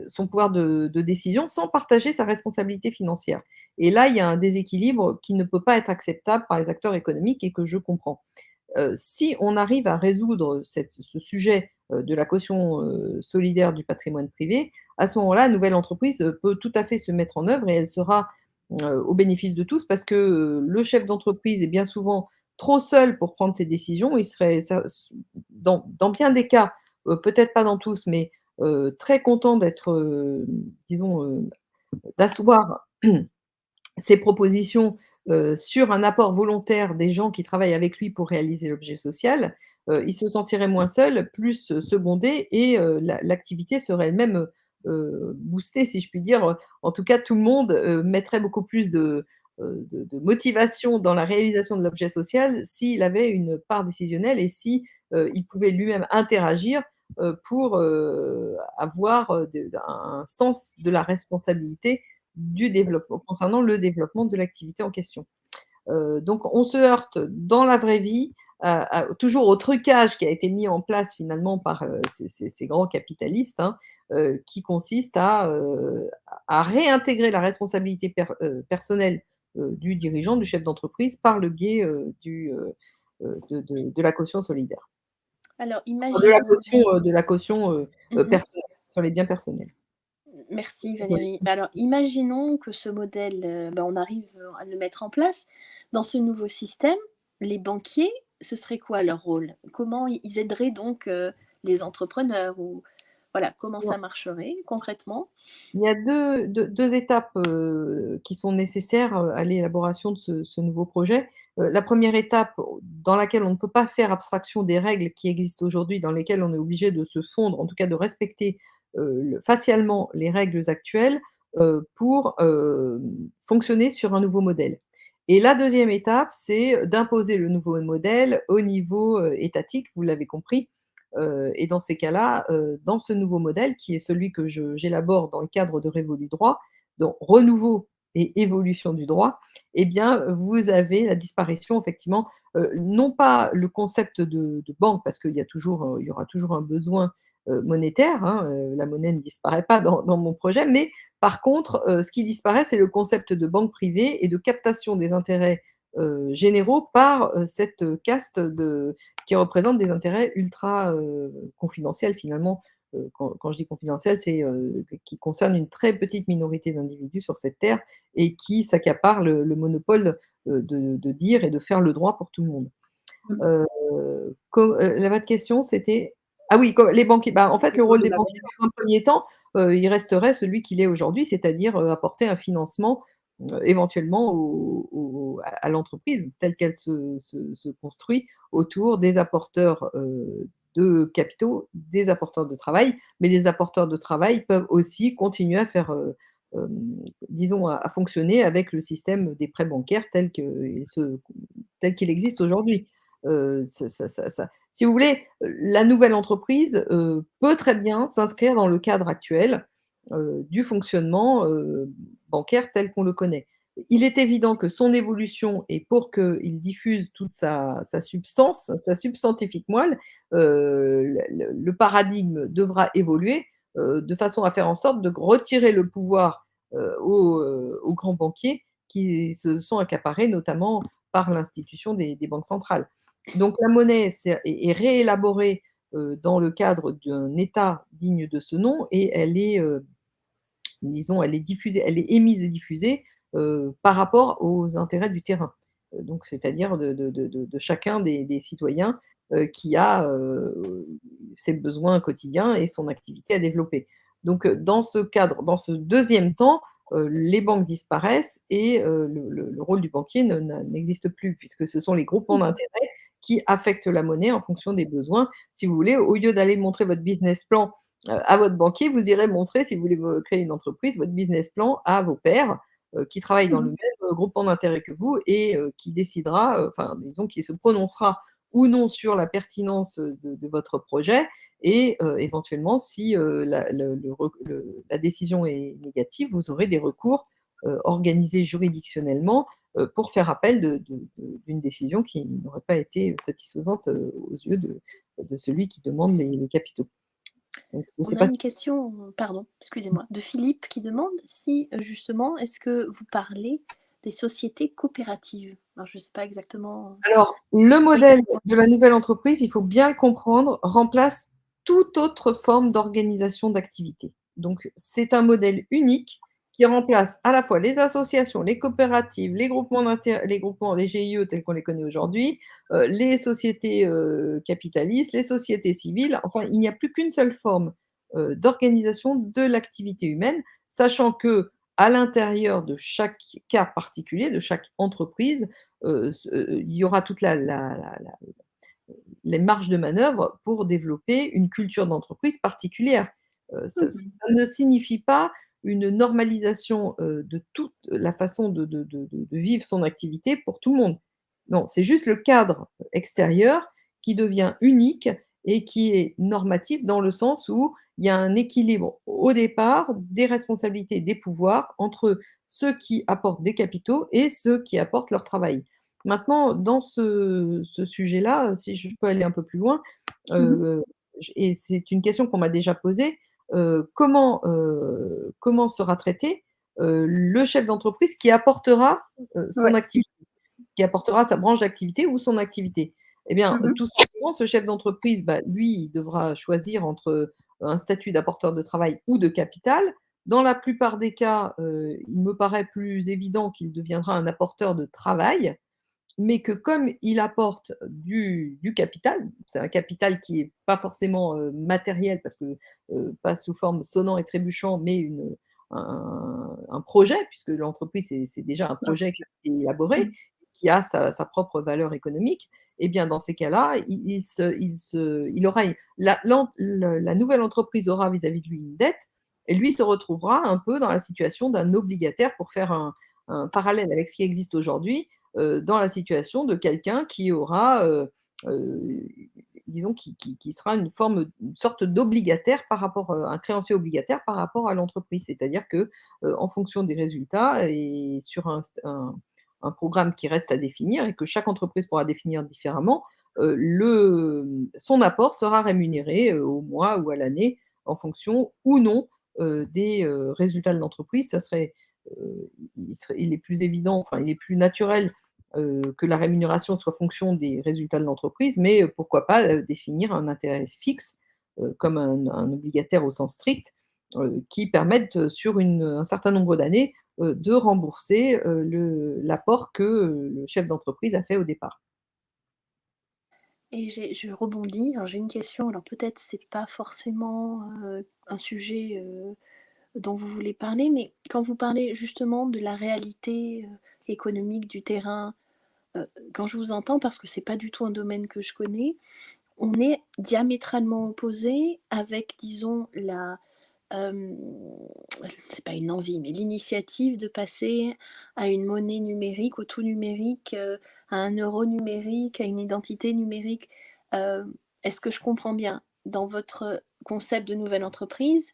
son pouvoir de décision sans partager sa responsabilité financière. Et là, il y a un déséquilibre qui ne peut pas être acceptable par les acteurs économiques et que je comprends. Si on arrive à résoudre ce sujet, de la caution, solidaire du patrimoine privé, à ce moment-là, la nouvelle entreprise, peut tout à fait se mettre en œuvre et elle sera, au bénéfice de tous parce que, le chef d'entreprise est bien souvent trop seul pour prendre ses décisions. Il serait ça dans bien des cas, peut-être pas dans tous, mais très content d'être, disons, d'asseoir ses propositions, sur un apport volontaire des gens qui travaillent avec lui pour réaliser l'objet social, il se sentirait moins seul, plus secondé et l'activité serait elle-même, boostée si je puis dire. En tout cas, tout le monde, mettrait beaucoup plus de motivation dans la réalisation de l'objet social s'il avait une part décisionnelle et si, il pouvait lui-même interagir, pour, avoir, un sens de la responsabilité du développement concernant le développement de l'activité en question. Donc on se heurte dans la vraie vie toujours au trucage qui a été mis en place finalement par, ces grands capitalistes, hein, qui consiste à réintégrer la responsabilité personnelle, du dirigeant, du chef d'entreprise par le biais, de la caution solidaire. Alors Enfin imaginons de la caution, mmh personnelle, sur les biens personnels. Merci Valérie. Bah, alors imaginons que ce modèle, on arrive, à le mettre en place. Dans ce nouveau système, les banquiers, ce serait quoi leur rôle? Comment ils aideraient donc, les entrepreneurs ou voilà, comment ça marcherait concrètement? Il y a deux étapes, qui sont nécessaires, à l'élaboration de ce nouveau projet. La première étape, dans laquelle on ne peut pas faire abstraction des règles qui existent aujourd'hui, dans lesquelles on est obligé de se fondre, en tout cas de respecter, facialement les règles actuelles, pour, fonctionner sur un nouveau modèle. Et la deuxième étape, c'est d'imposer le nouveau modèle au niveau, étatique, vous l'avez compris. Et dans ces cas-là, dans ce nouveau modèle qui est celui que j'élabore dans le cadre de Révolu Droit, donc renouveau et évolution du droit, eh bien, vous avez la disparition effectivement, non pas le concept de banque parce il y aura toujours un besoin, monétaire, hein, la monnaie ne disparaît pas dans mon projet, mais par contre, ce qui disparaît, c'est le concept de banque privée et de captation des intérêts, généraux par, cette caste qui représentent des intérêts ultra, confidentiels finalement. Quand je dis confidentiel, c'est, qui concerne une très petite minorité d'individus sur cette terre et qui s'accaparent le monopole, de dire et de faire le droit pour tout le monde. Mmh. La votre question c'était? Ah oui, co les banquiers, bah, en fait, Le le rôle rôle de des la banquiers banque. dans un premier temps, il resterait celui qu'il est aujourd'hui, c'est-à-dire, apporter un financement, éventuellement à l'entreprise telle qu'elle se construit autour des apporteurs, de capitaux, des apporteurs de travail. Mais les apporteurs de travail peuvent aussi continuer à faire, disons à fonctionner avec le système des prêts bancaires tel qu'il existe aujourd'hui. Ça si vous voulez, la nouvelle entreprise, peut très bien s'inscrire dans le cadre actuel, du fonctionnement, bancaire tel qu'on le connaît. Il est évident que son évolution et pour qu'il diffuse toute sa substance, sa substantifique moelle, le paradigme devra évoluer, de façon à faire en sorte de retirer le pouvoir, aux grands banquiers qui se sont accaparés notamment par l'institution des banques centrales. Donc la monnaie est réélaborée, dans le cadre d'un État digne de ce nom et elle est, disons, elle est diffusée, elle est émise et diffusée, par rapport aux intérêts du terrain. Donc c'est-à-dire de chacun des citoyens, qui a, ses besoins quotidiens et son activité à développer. Donc, dans ce cadre, dans ce deuxième temps, les banques disparaissent et le rôle du banquier n'existe plus puisque ce sont les groupements Mmh. d'intérêts qui affectent la monnaie en fonction des besoins. Si vous voulez, au lieu d'aller montrer votre business plan à votre banquier, vous irez montrer, si vous voulez créer une entreprise, votre business plan à vos pairs, qui travaillent dans le Mmh. même, groupement d'intérêts que vous et qui décidera, enfin, disons, qui se prononcera ou non sur la pertinence, de votre projet et éventuellement si, la décision est négative, vous aurez des recours, organisés juridictionnellement, pour faire appel d'une décision qui n'aurait pas été satisfaisante, aux yeux de celui qui demande les capitaux. Donc je ne sais On a pas une si question, pardon, excusez-moi, de Philippe qui demande si, justement, est-ce que vous parlez des sociétés coopératives? Alors je ne sais pas exactement, alors, le oui, modèle de la nouvelle entreprise, il faut bien le comprendre, remplace toute autre forme d'organisation d'activité. Donc, c'est un modèle unique qui remplace à la fois les associations, les coopératives, les groupements, les GIE tels qu'on les connaît aujourd'hui, les sociétés, capitalistes, les sociétés civiles. Enfin, il n'y a plus qu'une seule forme, d'organisation de l'activité humaine, sachant que à l'intérieur de chaque cas particulier, de chaque entreprise, il y aura toute les marges de manœuvre pour développer une culture d'entreprise particulière. Ça Mmh. ne signifie pas une normalisation, de toute la façon de vivre son activité pour tout le monde. Non, c'est juste le cadre extérieur qui devient unique et qui est normatif dans le sens où il y a un équilibre au départ des responsabilités, des pouvoirs entre ceux qui apportent des capitaux et ceux qui apportent leur travail. Maintenant, dans ce sujet-là, si je peux aller un peu plus loin, Mmh. heu, et c'est une question qu'on m'a déjà posée, comment sera traité, le chef d'entreprise qui apportera, son Ouais. activité, qui apportera sa branche d'activité ou son activité? Eh bien, Mmh. tout simplement, ce chef d'entreprise, bah, lui, il devra choisir entre, un statut d'apporteur de travail ou de capital. Dans la plupart des cas, il me paraît plus évident qu'il deviendra un apporteur de travail, mais que comme il apporte du capital, c'est un capital qui est pas forcément, matériel parce que, pas sous forme sonnant et trébuchant, mais un projet puisque l'entreprise c'est déjà un OK. projet qui a été élaboré, Mmh. qui a sa propre valeur économique et bien dans ces cas-là, il aura la nouvelle entreprise aura vis-à-vis de lui une dette et lui se retrouvera un peu dans la situation d'un obligataire pour faire un parallèle avec ce qui existe aujourd'hui, dans la situation de quelqu'un qui aura, heu, disons qui sera une sorte d'obligataire par rapport, un créancier obligataire par rapport à l'entreprise. C'est-à-dire que, en fonction des résultats et sur un programme qui reste à définir et que chaque entreprise pourra définir différemment, son apport sera rémunéré, au mois ou à l'année en fonction ou non, des, résultats de l'entreprise. Ça serait, il est plus évident, enfin il est plus naturel, que la rémunération soit fonction des résultats de l'entreprise, mais pourquoi pas, définir un intérêt fixe, comme un obligataire au sens strict, qui permette, sur un certain nombre d'années, de rembourser, l'apport que, le chef d'entreprise a fait au départ. et je rebondis, alors j'ai une question, alors peut-être c'est pas forcément, un sujet, dont vous voulez parler, mais quand vous parlez justement de la réalité, économique du terrain, quand je vous entends, parce que c'est pas du tout un domaine que je connais, on est diamétralement opposés avec, disons, hem, c'est pas une envie, mais l'initiative de passer à une monnaie numérique, au tout numérique, à un euro numérique, à une identité numérique. Est-ce que je comprends bien? Dans votre concept de nouvelle entreprise,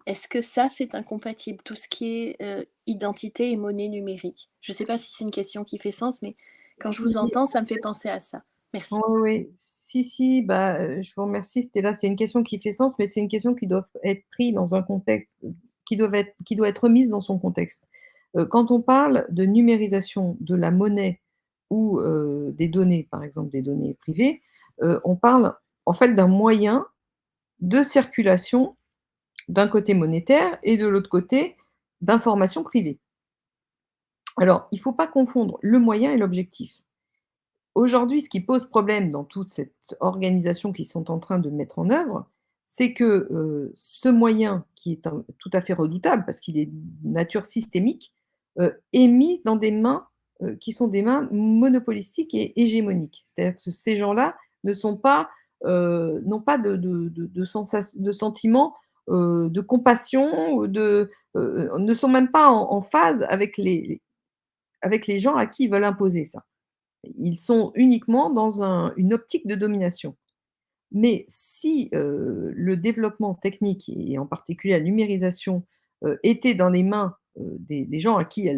est-ce que ça, c'est incompatible? Tout ce qui est, identité et monnaie numérique? Je ne sais pas si c'est une question qui fait sens, mais quand je vous Oui, entends, ça me fait penser à ça. oui, Merci. oui. Si, si, bah, je vous remercie, c'était là, c'est une question qui fait sens, mais c'est une question qui doit être prise dans un contexte, qui doit être remise dans son contexte. Quand on parle de numérisation de la monnaie ou, des données, par exemple des données privées, on parle en fait d'un moyen de circulation, d'un côté monétaire et de l'autre côté d'informations privées. Alors, il ne faut pas confondre le moyen et l'objectif. Aujourd'hui, ce qui pose problème dans toute cette organisation qu'ils sont en train de mettre en œuvre, c'est que, ce moyen qui est tout à fait redoutable parce qu'il est de nature systémique, est mis dans des mains, qui sont des mains monopolistiques et hégémoniques. C'est-à-dire que ces gens-là ne sont pas, n'ont pas de sentiment de compassion, ou ne sont même pas en phase avec les gens à qui ils veulent imposer ça. Ils sont uniquement dans une optique de domination. Mais si, le développement technique et en particulier la numérisation, était dans les mains, des gens à qui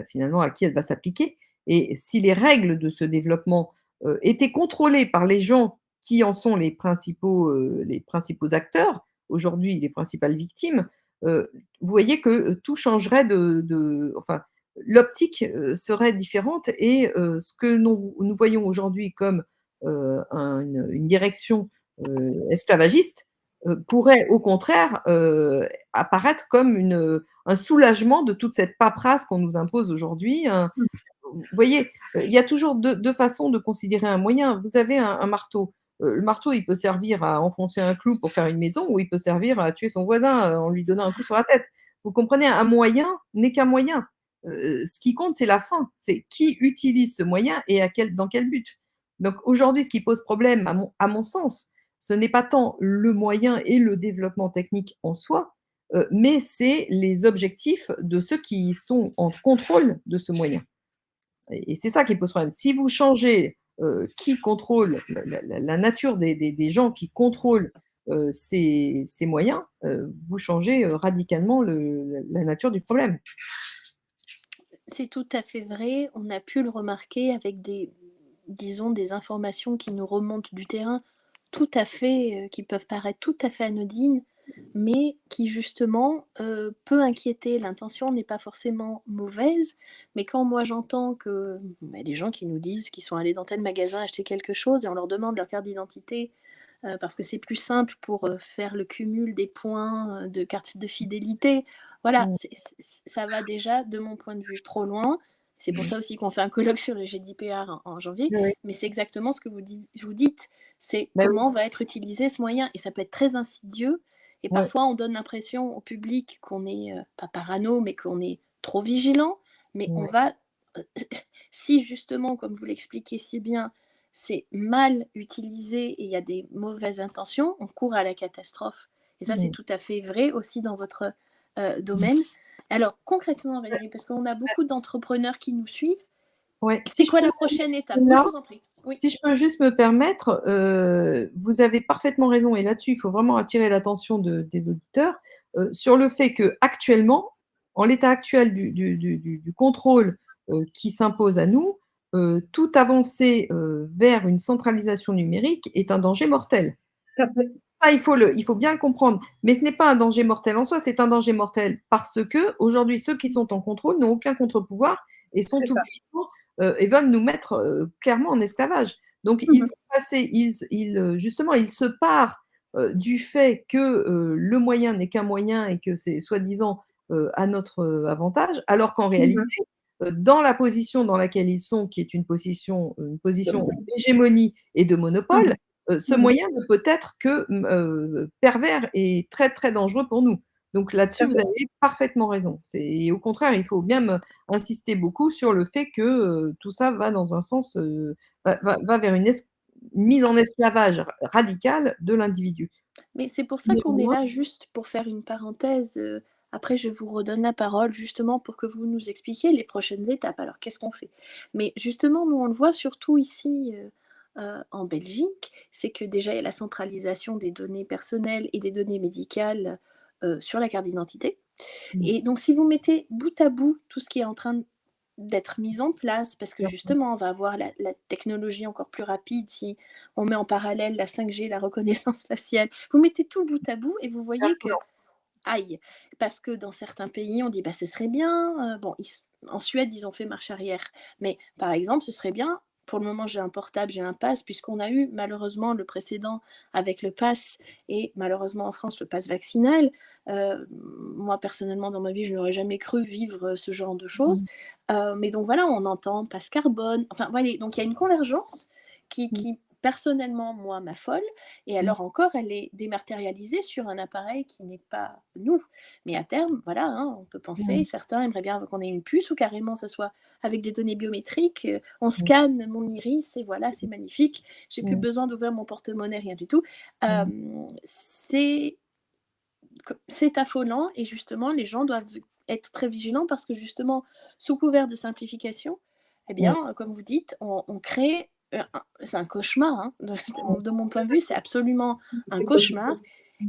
finalement à qui elle va s'appliquer, et si les règles de ce développement, étaient contrôlées par les gens qui en sont les principaux acteurs, aujourd'hui les principales victimes, vous voyez que, tout changerait enfin, l'optique, serait différente, et ce que nous voyons aujourd'hui comme une direction esclavagiste, pourrait au contraire apparaître comme un soulagement de toute cette paperasse qu'on nous impose aujourd'hui. Mmh. Vous voyez, il y a toujours deux façons de considérer un moyen. Vous avez un marteau. Le marteau, il peut servir à enfoncer un clou pour faire une maison, ou il peut servir à tuer son voisin en lui donnant un coup sur la tête. Vous comprenez? Un moyen n'est qu'un moyen. Ce qui compte, c'est la fin. C'est qui utilise ce moyen et dans quel but. Donc aujourd'hui, ce qui pose problème à mon sens, ce n'est pas tant le moyen et le développement technique en soi, mais c'est les objectifs de ceux qui sont en contrôle de ce moyen. Et c'est ça qui pose problème. Si vous changez, qui contrôle la nature des gens qui contrôlent, ces moyens, vous changez, radicalement la nature du problème. C'est tout à fait vrai. On a pu le remarquer avec disons, des informations qui nous remontent du terrain, tout à fait, qui peuvent paraître tout à fait anodines, mais qui justement, peut inquiéter. L'intention n'est pas forcément mauvaise, mais quand moi j'entends que, des gens qui nous disent qu'ils sont allés dans tel magasin acheter quelque chose et on leur demande leur carte d'identité, parce que c'est plus simple pour, faire le cumul des points, de carte de fidélité. Voilà, Mmh. ça va déjà, de mon point de vue, trop loin. C'est pour ça aussi qu'on fait un colloque sur le GDPR en janvier, Oui, oui. mais c'est exactement ce que vous dites. C'est Bah oui, comment va être utilisé ce moyen, et ça peut être très insidieux, et ouais. parfois on donne l'impression au public qu'on est, pas parano, mais qu'on est trop vigilant, mais on Ouais. va, si justement, comme vous l'expliquez si bien, c'est mal utilisé et il y a des mauvaises intentions, on court à la catastrophe. Et ça, c'est Mmh. tout à fait vrai aussi dans votre domaine. Alors, concrètement, Valérie, parce qu'on a beaucoup d'entrepreneurs qui nous suivent, Ouais. c'est quoi la prochaine étape? Oui, je Là, vous en prie. Oui. si je peux juste me permettre, vous avez parfaitement raison, et là-dessus, il faut vraiment attirer l'attention des auditeurs, sur le fait qu'actuellement, en l'état actuel du contrôle, qui s'impose à nous, toute avancée, vers une centralisation numérique est un danger mortel. Tout à fait. Ça, il faut bien le comprendre. Mais ce n'est pas un danger mortel en soi, c'est un danger mortel parce qu'aujourd'hui, ceux qui sont en contrôle n'ont aucun contre-pouvoir et sont C'est tout ça. puissants, et veulent nous mettre, clairement en esclavage. Donc Mmh ils mh. vont passer justement, ils se parent, du fait que, le moyen n'est qu'un moyen et que c'est soi-disant, à notre, avantage, alors qu'en Mmh. réalité, dans la position dans laquelle ils sont, qui est une position Dommage. d'hégémonie et de monopole, Mmh. ce Mmh. moyen ne peut être que, pervers et très, très dangereux pour nous. Donc Tout là-dessus, à vous fait. avez parfaitement raison. Au contraire, il faut bien insister beaucoup sur le fait que, tout ça va dans un sens, va vers une mise en esclavage radicale de l'individu. Mais c'est pour ça qu'on est Néanmoins, là, juste pour faire une parenthèse. Après, je vous redonne la parole justement pour que vous nous expliquiez les prochaines étapes. Alors, qu'est-ce qu'on fait? Mais justement, nous, on le voit surtout ici en Belgique, c'est que déjà, il y a la centralisation des données personnelles et des données médicales sur la carte d'identité. mmh, Et donc, si vous mettez bout à bout tout ce qui est en train d'être mis en place, parce que bien sûr. justement, on va avoir la technologie encore plus rapide si on met en parallèle la 5G, la reconnaissance faciale. Vous mettez tout bout à bout et vous voyez que, aïe, parce que dans certains pays, on dit bah ce serait bien. Bon, en Suède, ils ont fait marche arrière, mais par exemple, ce serait bien. Pour le moment, j'ai un portable, j'ai un pass, puisqu'on a eu malheureusement le précédent avec le pass et malheureusement en France le pass vaccinal. Moi personnellement, dans ma vie, je n'aurais jamais cru vivre ce genre de choses. Mmh, Mais donc voilà, on entend passe carbone. Enfin voilà, donc il y a une convergence qui, mmh, qui personnellement, moi, m'affole. Et Mmh. alors encore, elle est dématérialisée sur un appareil qui n'est pas nous. Mais à terme, voilà, hein, on peut penser, Mmh. certains aimeraient bien qu'on ait une puce ou carrément ce soit avec des données biométriques. On Mmh. scanne mon iris et voilà, c'est magnifique. J'ai plus Mmh. besoin d'ouvrir mon porte-monnaie, rien du tout. Mmh. C'est affolant et justement, les gens doivent être très vigilants parce que justement, sous couvert de simplification, eh Mmh. bien, comme vous dites, on crée, c'est un cauchemar, hein, de mon point de vue, c'est absolument un C'est cauchemar.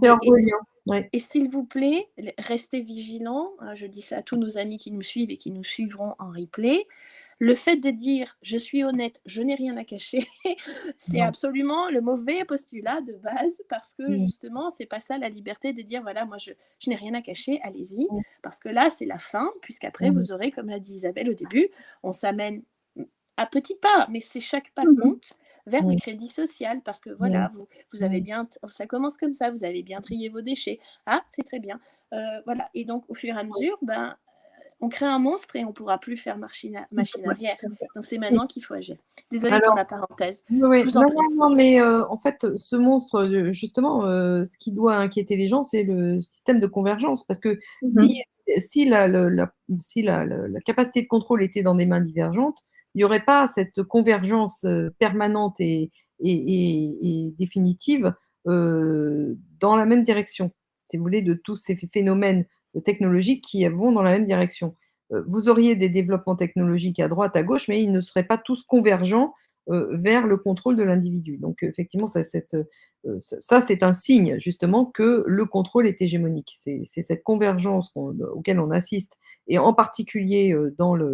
C'est et orwellien, ouais. et s'il vous plaît, restez vigilants, je dis ça à tous nos amis qui nous suivent et qui nous suivront en replay. Le fait de dire: «Je suis honnête, je n'ai rien à cacher», c'est Non. absolument le mauvais postulat de base parce que Mmh. justement, c'est pas ça la liberté de dire: «Voilà, moi je n'ai rien à cacher, allez-y». Mmh. Parce que là, c'est la fin, puisqu'après Mmh. vous aurez, comme l'a dit Isabelle au début, on s'amène, à petits pas, mais c'est chaque pas Mmh. compte vers le Mmh. crédit social parce que Mmh. voilà, vous avez Mmh. bien ça commence comme ça, vous avez bien trié vos déchets. Ah, c'est très bien. Voilà et donc au fur et à mesure, ben, on crée un monstre et on pourra plus faire machine Ouais, arrière. tout à fait. Donc c'est maintenant qu'il faut agir. Désolée pour Alors la parenthèse. oui, Je oui. vous en Non, prie. non, non, mais en fait, ce monstre, justement, ce qui doit inquiéter les gens, c'est le système de convergence. Parce que si Mmh. si la le la si la capacité de contrôle était dans des mains divergentes, il y aurait pas cette convergence, permanente et définitive, dans la même direction, si vous voulez, de tous ces phénomènes, technologiques qui vont dans la même direction. Vous auriez des développements technologiques à droite, à gauche, mais ils ne seraient pas tous convergents vers le contrôle de l'individu. Donc effectivement, ça c'est un signe justement que le contrôle est hégémonique. C'est cette convergence auquel on assiste et en particulier, dans les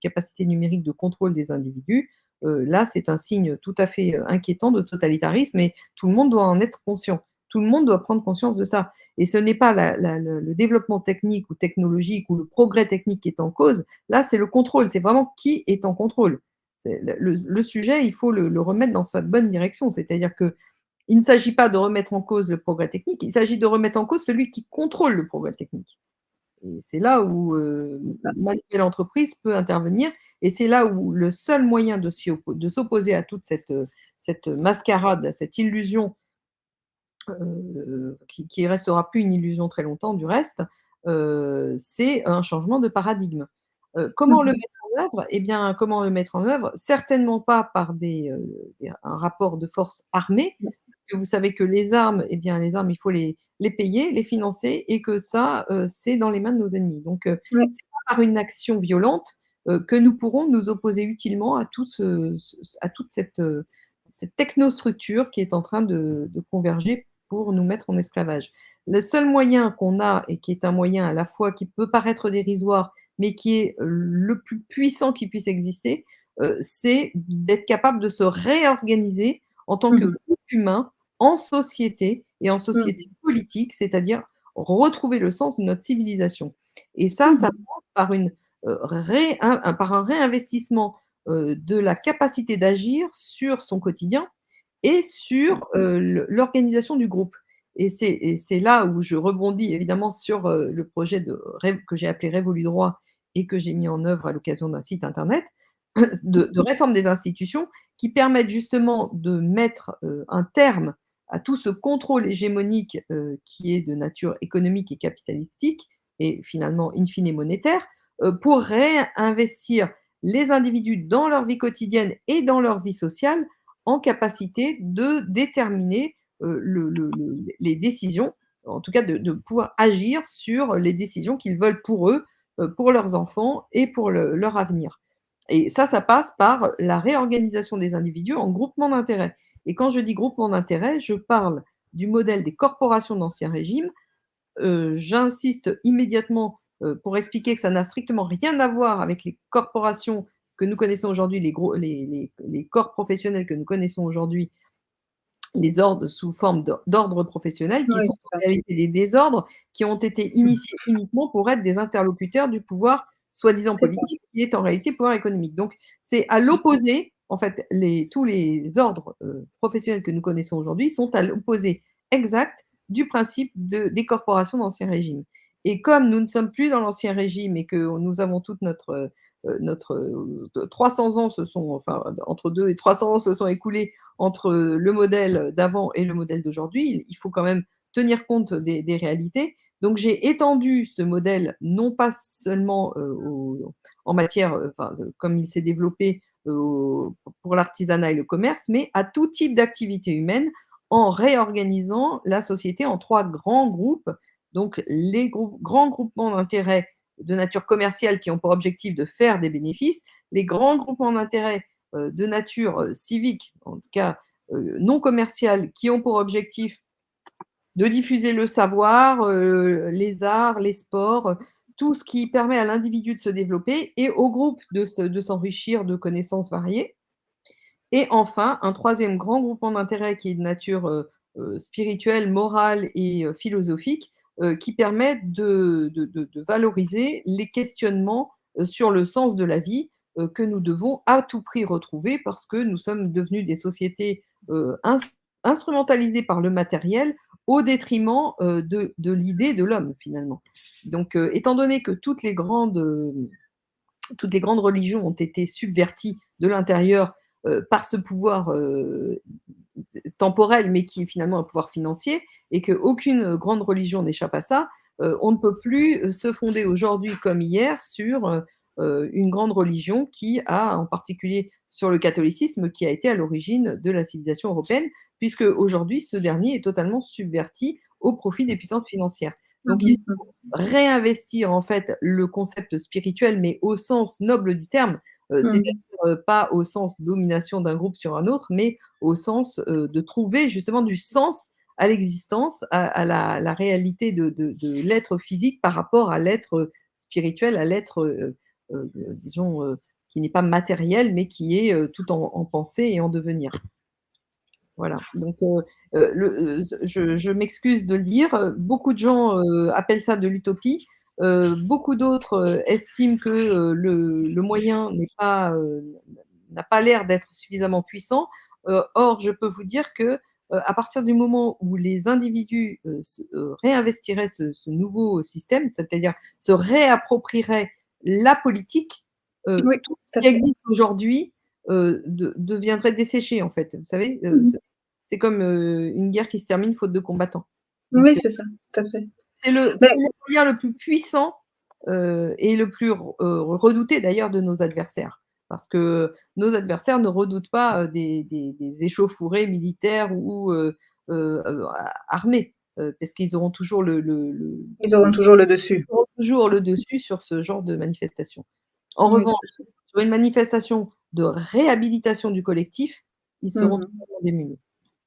capacités numériques de contrôle des individus. Là, c'est un signe tout à fait, inquiétant de totalitarisme et tout le monde doit en être conscient. Tout le monde doit prendre conscience de ça et ce n'est pas le développement technique ou technologique ou le progrès technique qui est en cause. Là, c'est le contrôle, c'est vraiment qui est en contrôle. C'est le sujet, il faut le remettre dans sa bonne direction. C'est-à-dire qu'il ne s'agit pas de remettre en cause le progrès technique, il s'agit de remettre en cause celui qui contrôle le progrès technique. Et c'est là où, C'est ça. ma nouvelle entreprise peut intervenir et c'est là où le seul moyen de s'opposer à toute cette mascarade, cette illusion, qui restera plus une illusion très longtemps du reste, c'est un changement de paradigme. Comment le Mmh. mettre en œuvre? Eh bien, comment le mettre en œuvre? Certainement pas par un rapport de force armée, parce que vous savez que les armes, eh bien, les armes, il faut les payer, les financer et que ça, c'est dans les mains de nos ennemis. Donc, Ouais. c'est pas par une action violente, que nous pourrons nous opposer utilement à tout à toute cette technostructure qui est en train de converger pour nous mettre en esclavage. Le seul moyen qu'on a et qui est un moyen à la fois qui peut paraître dérisoire, mais qui est le plus puissant qui puisse exister, c'est d'être capable de se réorganiser en tant que Mmh. groupe humain, en société et en société Mmh. politique, c'est-à-dire retrouver le sens de notre civilisation. Et ça Mmh. passe par par un réinvestissement, de la capacité d'agir sur son quotidien et sur, l'organisation du groupe. Et c'est là où je rebondis évidemment sur, le projet que j'ai appelé Révolu droit et que j'ai mis en œuvre à l'occasion d'un site internet de réforme des institutions qui permettent justement de mettre, un terme à tout ce contrôle hégémonique, qui est de nature économique et capitalistique et finalement in fine monétaire, pour réinvestir les individus dans leur vie quotidienne et dans leur vie sociale en capacité de déterminer, les décisions, en tout cas de pouvoir agir sur les décisions qu'ils veulent pour eux, pour leurs enfants et pour leur avenir. Et ça passe par la réorganisation des individus en groupements d'intérêts. Et quand je dis groupement d'intérêts, je parle du modèle des corporations d'Ancien Régime. J'insiste immédiatement, pour expliquer que ça n'a strictement rien à voir avec les corporations que nous connaissons aujourd'hui, les corps professionnels que nous connaissons aujourd'hui, les ordres sous forme d'ordres professionnels qui Ouais, sont c'est en ça. réalité des désordres qui ont été initiés uniquement pour être des interlocuteurs du pouvoir soi-disant C'est ça. politique, qui est en réalité pouvoir économique. Donc c'est à l'opposé, en fait, tous les ordres, professionnels que nous connaissons aujourd'hui sont à l'opposé exact du principe des corporations d'Ancien Régime. Et comme nous ne sommes plus dans l'Ancien Régime et que nous avons toute notre 300 ans entre 2 et 300 ans se sont écoulés entre le modèle d'avant et le modèle d'aujourd'hui. Il faut quand même tenir compte des réalités. Donc j'ai étendu ce modèle non pas seulement en matière, comme il s'est développé pour l'artisanat et le commerce, mais à tout type d'activité humaine en réorganisant la société en 3 grands groupes. Donc les grands groupements d'intérêts de nature commerciale qui ont pour objectif de faire des bénéfices, les grands groupements d'intérêts de nature civique, en tout cas non commerciale, qui ont pour objectif de diffuser le savoir, les arts, les sports, tout ce qui permet à l'individu de se développer et au groupe de s'enrichir de connaissances variées. Et enfin, un troisième grand groupement d'intérêts qui est de nature spirituelle, morale et philosophique, qui permet de valoriser les questionnements sur le sens de la vie que nous devons à tout prix retrouver parce que nous sommes devenus des sociétés instrumentalisées par le matériel au détriment de l'idée de l'homme finalement. Donc, étant donné que toutes les grandes religions ont été subverties de l'intérieur par ce pouvoir temporel, mais qui est finalement un pouvoir financier, et qu'aucune grande religion n'échappe à ça, on ne peut plus se fonder aujourd'hui comme hier sur une grande religion qui a, en particulier sur le catholicisme, qui a été à l'origine de la civilisation européenne, puisque aujourd'hui ce dernier est totalement subverti au profit des puissances financières. Donc il Mmh. réinvestir en fait le concept spirituel, mais au sens noble du terme, Mmh. c'est-à-dire pas au sens domination d'un groupe sur un autre, mais au sens de trouver justement du sens à l'existence, à la réalité de l'être physique par rapport à l'être spirituel, à l'être, disons, qui n'est pas matériel, mais qui est tout en pensée et en devenir. Voilà, donc je m'excuse de le dire, beaucoup de gens appellent ça de l'utopie, beaucoup d'autres estiment que le moyen n'a pas l'air d'être suffisamment puissant. Or, je peux vous dire que à partir du moment où les individus réinvestiraient ce nouveau système, c'est-à-dire se réapproprieraient la politique, Oui, tout tout à ce qui fait. existe aujourd'hui deviendrait desséché, en fait. Vous savez, Mmh. c'est comme, une guerre qui se termine faute de combattants. Donc, Oui, c'est ça, tout à fait. c'est Mais le moyen le plus puissant, et le plus redouté d'ailleurs de nos adversaires. Parce que nos adversaires ne redoutent pas, des échauffourées militaires ou, armées, parce qu'ils auront toujours ils auront toujours le dessus. le dessus sur ce genre de manifestation. En Oui, tout revanche, à fait. sur une manifestation de réhabilitation du collectif, ils seront Mmh. totalement démunis.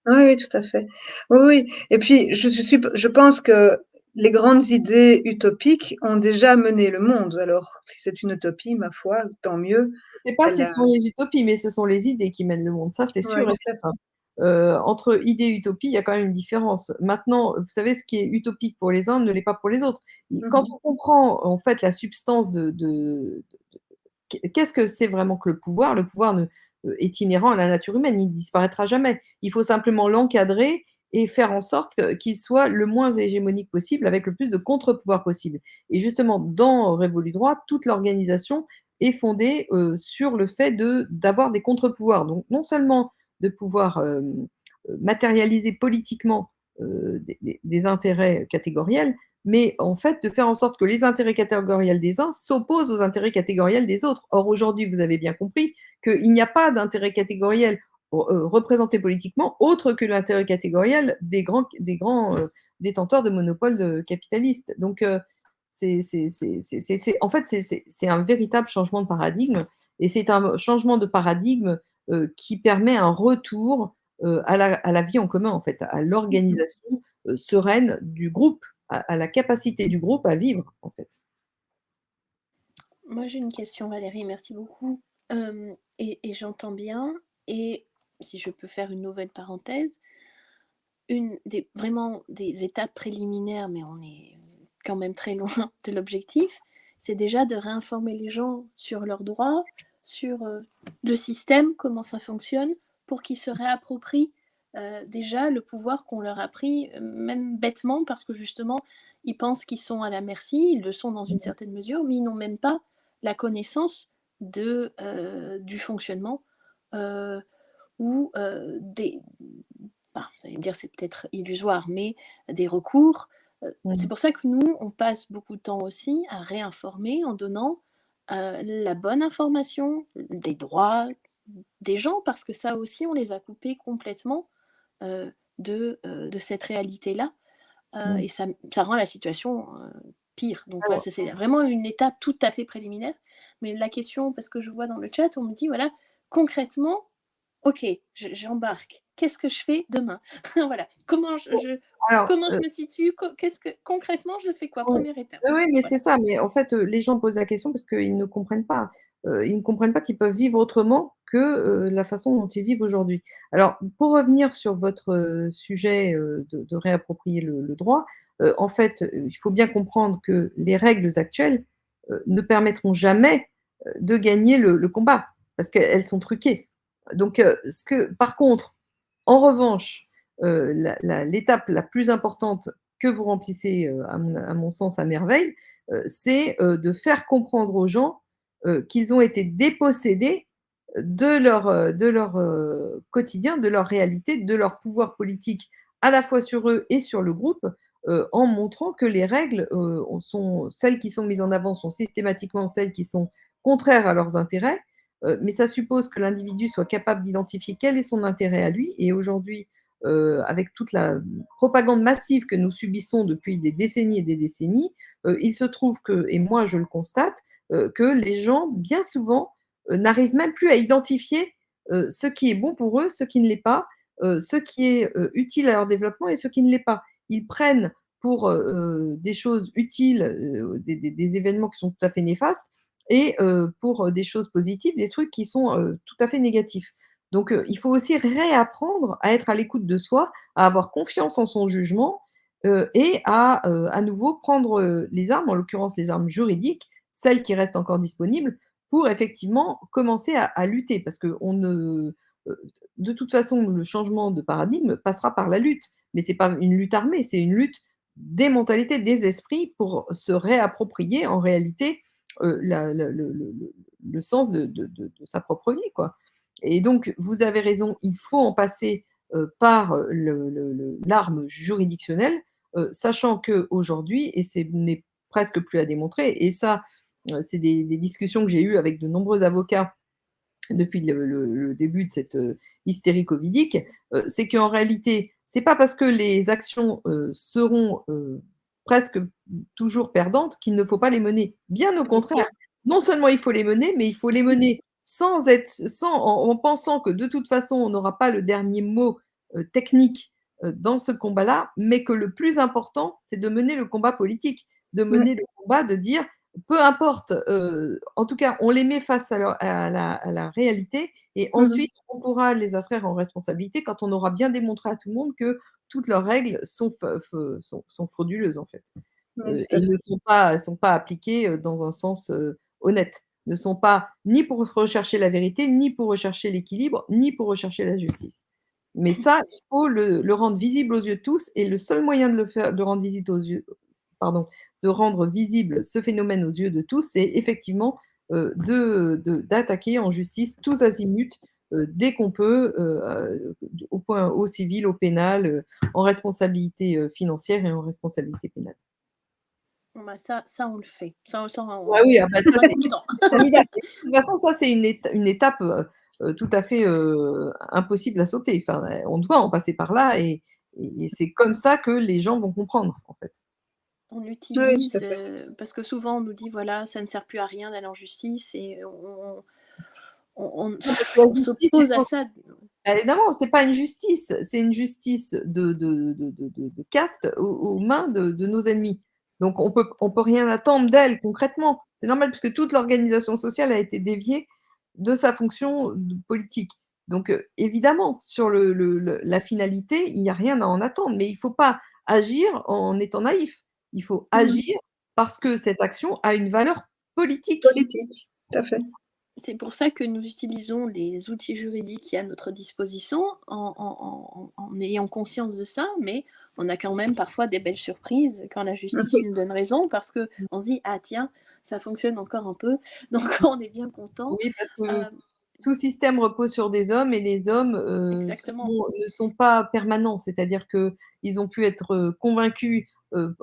Oui, oui, tout à fait. Oui, oui et puis je pense que les grandes idées utopiques ont déjà mené le monde. Alors si c'est une utopie, ma foi, tant mieux. Je sais pas Elle si a ce sont les utopies, mais ce sont les idées qui mènent le monde, ça c'est Ouais, sûr et tout à certain. fait. Entre idée et utopie, il y a quand même une différence. Maintenant, vous savez, ce qui est utopique pour les uns ne l'est pas pour les autres. Quand Mmh. on comprend en fait la substance qu'est-ce que c'est vraiment que le pouvoir? Le pouvoir est inhérent à la nature humaine, il ne disparaîtra jamais. Il faut simplement l'encadrer et faire en sorte qu'il soit le moins hégémonique possible, avec le plus de contre-pouvoirs possible. Et justement, dans Révolu droit, toute l'organisation est fondée sur le fait d'avoir des contre-pouvoirs. Donc, non seulement de pouvoir matérialiser politiquement des intérêts catégoriels, mais en fait de faire en sorte que les intérêts catégoriels des uns s'opposent aux intérêts catégoriels des autres. Or aujourd'hui, vous avez bien compris qu'il n'y a pas d'intérêt catégoriel représenté politiquement autre que l'intérêt catégoriel détenteurs de monopoles capitalistes. Donc en fait, c'est un véritable changement de paradigme et c'est un changement de paradigme qui permet un retour à la vie en commun, en fait, à Mmh. l'organisation sereine du groupe, à la capacité du groupe à vivre, en fait. Moi, j'ai une question, Valérie, merci beaucoup. Et j'entends bien, et si je peux faire une nouvelle parenthèse, vraiment des étapes préliminaires, mais on est quand même très loin de l'objectif, c'est déjà de réinformer les gens sur leurs droits, sur le système, comment ça fonctionne, pour qu'ils se réapproprient déjà le pouvoir qu'on leur a pris, même bêtement, parce que justement, ils pensent qu'ils sont à la merci, ils le sont dans une certaine mesure, mais ils n'ont même pas la connaissance du fonctionnement, ou vous allez me dire c'est peut-être illusoire, mais des recours. C'est pour ça que nous, on passe beaucoup de temps aussi à réinformer en donnant la bonne information, des droits des gens, parce que ça aussi, on les a coupés complètement de cette réalité-là. Et ça rend la situation pire. Donc voilà, ça c'est vraiment une étape tout à fait préliminaire. Mais la question, parce que je vois dans le chat, on me dit, voilà, concrètement, ok, j'embarque. Qu'est-ce que je fais demain? Voilà. Comment comment je me situe? Concrètement, je fais quoi? Première étape. Oui, mais Voilà. c'est ça. Mais en fait, les gens posent la question parce qu'ils ne comprennent pas. Ils ne comprennent pas qu'ils peuvent vivre autrement que la façon dont ils vivent aujourd'hui. Alors, pour revenir sur votre sujet de réapproprier le droit, en fait, il faut bien comprendre que les règles actuelles ne permettront jamais de gagner le combat parce qu'elles sont truquées. Donc, par contre, en revanche, l'étape la plus importante que vous remplissez, à mon sens, à merveille, c'est, de faire comprendre aux gens, qu'ils ont été dépossédés de leur, quotidien, de leur réalité, de leur pouvoir politique, à la fois sur eux et sur le groupe, en montrant que les règles, sont celles qui sont mises en avant sont systématiquement celles qui sont contraires à leurs intérêts, mais ça suppose que l'individu soit capable d'identifier quel est son intérêt à lui et aujourd'hui, avec toute la propagande massive que nous subissons depuis des décennies et des décennies, il se trouve que, et moi je le constate, que les gens, bien souvent, n'arrivent même plus à identifier ce qui est bon pour eux, ce qui ne l'est pas, ce qui est utile à leur développement et ce qui ne l'est pas. Ils prennent pour des choses utiles des événements qui sont tout à fait néfastes et pour des choses positives, des trucs qui sont tout à fait négatifs. Donc, il faut aussi réapprendre à être à l'écoute de soi, à avoir confiance en son jugement, et à nouveau prendre, les armes, en l'occurrence les armes juridiques, celles qui restent encore disponibles, pour effectivement commencer à lutter. Parce qu'on ne de toute façon, le changement de paradigme passera par la lutte, mais c'est pas une lutte armée, c'est une lutte des mentalités, des esprits pour se réapproprier en réalité, la le sens de sa propre vie, quoi. Et donc, vous avez raison, il faut en passer par l'arme juridictionnelle, sachant qu'aujourd'hui, et ce n'est presque plus à démontrer, et ça, c'est des discussions que j'ai eues avec de nombreux avocats depuis le début de cette hystérie covidique, c'est qu'en réalité, c'est pas parce que les actions seront presque toujours perdantes qu'il ne faut pas les mener. Bien au contraire, non seulement il faut les mener, mais il faut les mener en pensant que de toute façon, on n'aura pas le dernier mot technique dans ce combat-là, mais que le plus important, c'est de mener le combat politique, de Ouais. mener le combat, de dire peu importe, en tout cas, on les met face à la réalité et ensuite on pourra les astreindre en responsabilité quand on aura bien démontré à tout le monde que toutes leurs règles sont frauduleuses, en fait, Oui, tout et à fait. ne sont pas appliquées, dans un sens, honnête. Ne sont pas ni pour rechercher la vérité, ni pour rechercher l'équilibre, ni pour rechercher la justice. Mais ça, il faut le rendre visible aux yeux de tous et le seul moyen de le faire de rendre visible aux yeux pardon, de rendre visible ce phénomène aux yeux de tous, c'est effectivement d'attaquer en justice tous azimuts dès qu'on peut, au civil, au pénal, en responsabilité financière et en responsabilité pénale. Bon, bah, ça, on le fait. Ça, Ouais, oui, ah bah, ça pas c'est tout le temps. formidable. De toute façon, ça c'est une étape tout à fait impossible à sauter. Enfin, on doit en passer par là et c'est comme ça que les gens vont comprendre, en fait. On Oui, tout à utilise, fait. parce que souvent on nous dit: «Voilà, ça ne sert plus à rien d'aller en justice», et Non, parce que la on justice, il s'oppose à faut ça. évidemment, c'est pas une justice, c'est une justice de caste aux mains de nos ennemis. Donc on peut rien attendre d'elle concrètement. C'est normal puisque toute l'organisation sociale a été déviée de sa fonction politique. Donc évidemment, sur la finalité, il n'y a rien à en attendre, mais il ne faut pas agir en étant naïf. Il faut agir parce que cette action a une valeur politique. Politique, tout à fait. C'est pour ça que nous utilisons les outils juridiques qui à notre disposition en ayant conscience de ça, mais on a quand même parfois des belles surprises quand la justice Oui, nous donne raison parce qu'on se dit: «Ah tiens, ça fonctionne encore un peu», donc on est bien content. Oui, parce que Heu, tout système repose sur des hommes et les hommes, exactement. ne sont pas permanents. C'est-à-dire qu'ils ont pu être, convaincus,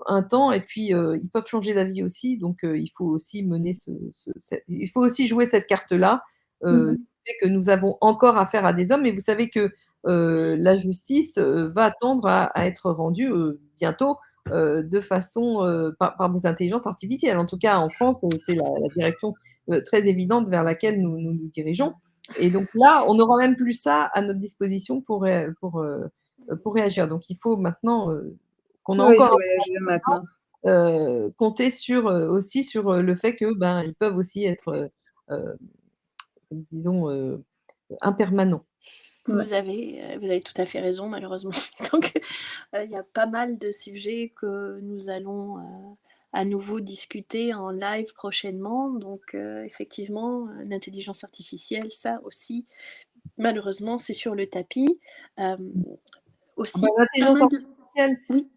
un temps et puis, ils peuvent changer d'avis aussi. Donc, il faut aussi mener il faut aussi jouer cette carte-là, Mmh. du fait que nous avons encore affaire à des hommes et vous savez que, la justice, va tendre à être rendue, bientôt, de façon, par des intelligences artificielles. En tout cas, en France, c'est la direction très évidente vers laquelle nous dirigeons. Et donc là, on n'aura même plus ça à notre disposition pour réagir. Donc il faut maintenant, qu'on a oui, il encore faut réagir maintenant. compter sur, aussi sur, le fait que, ben, ils peuvent aussi être, disons, impermanents. Ouais. Vous avez tout à fait raison malheureusement. Donc, il y a pas mal de sujets que nous allons, à nouveau discuter en live prochainement. Donc, effectivement, l'intelligence artificielle, ça aussi, malheureusement, c'est sur le tapis. Hem, Ah bah, Aussi pas l'intelligence mal de artificielle, oui,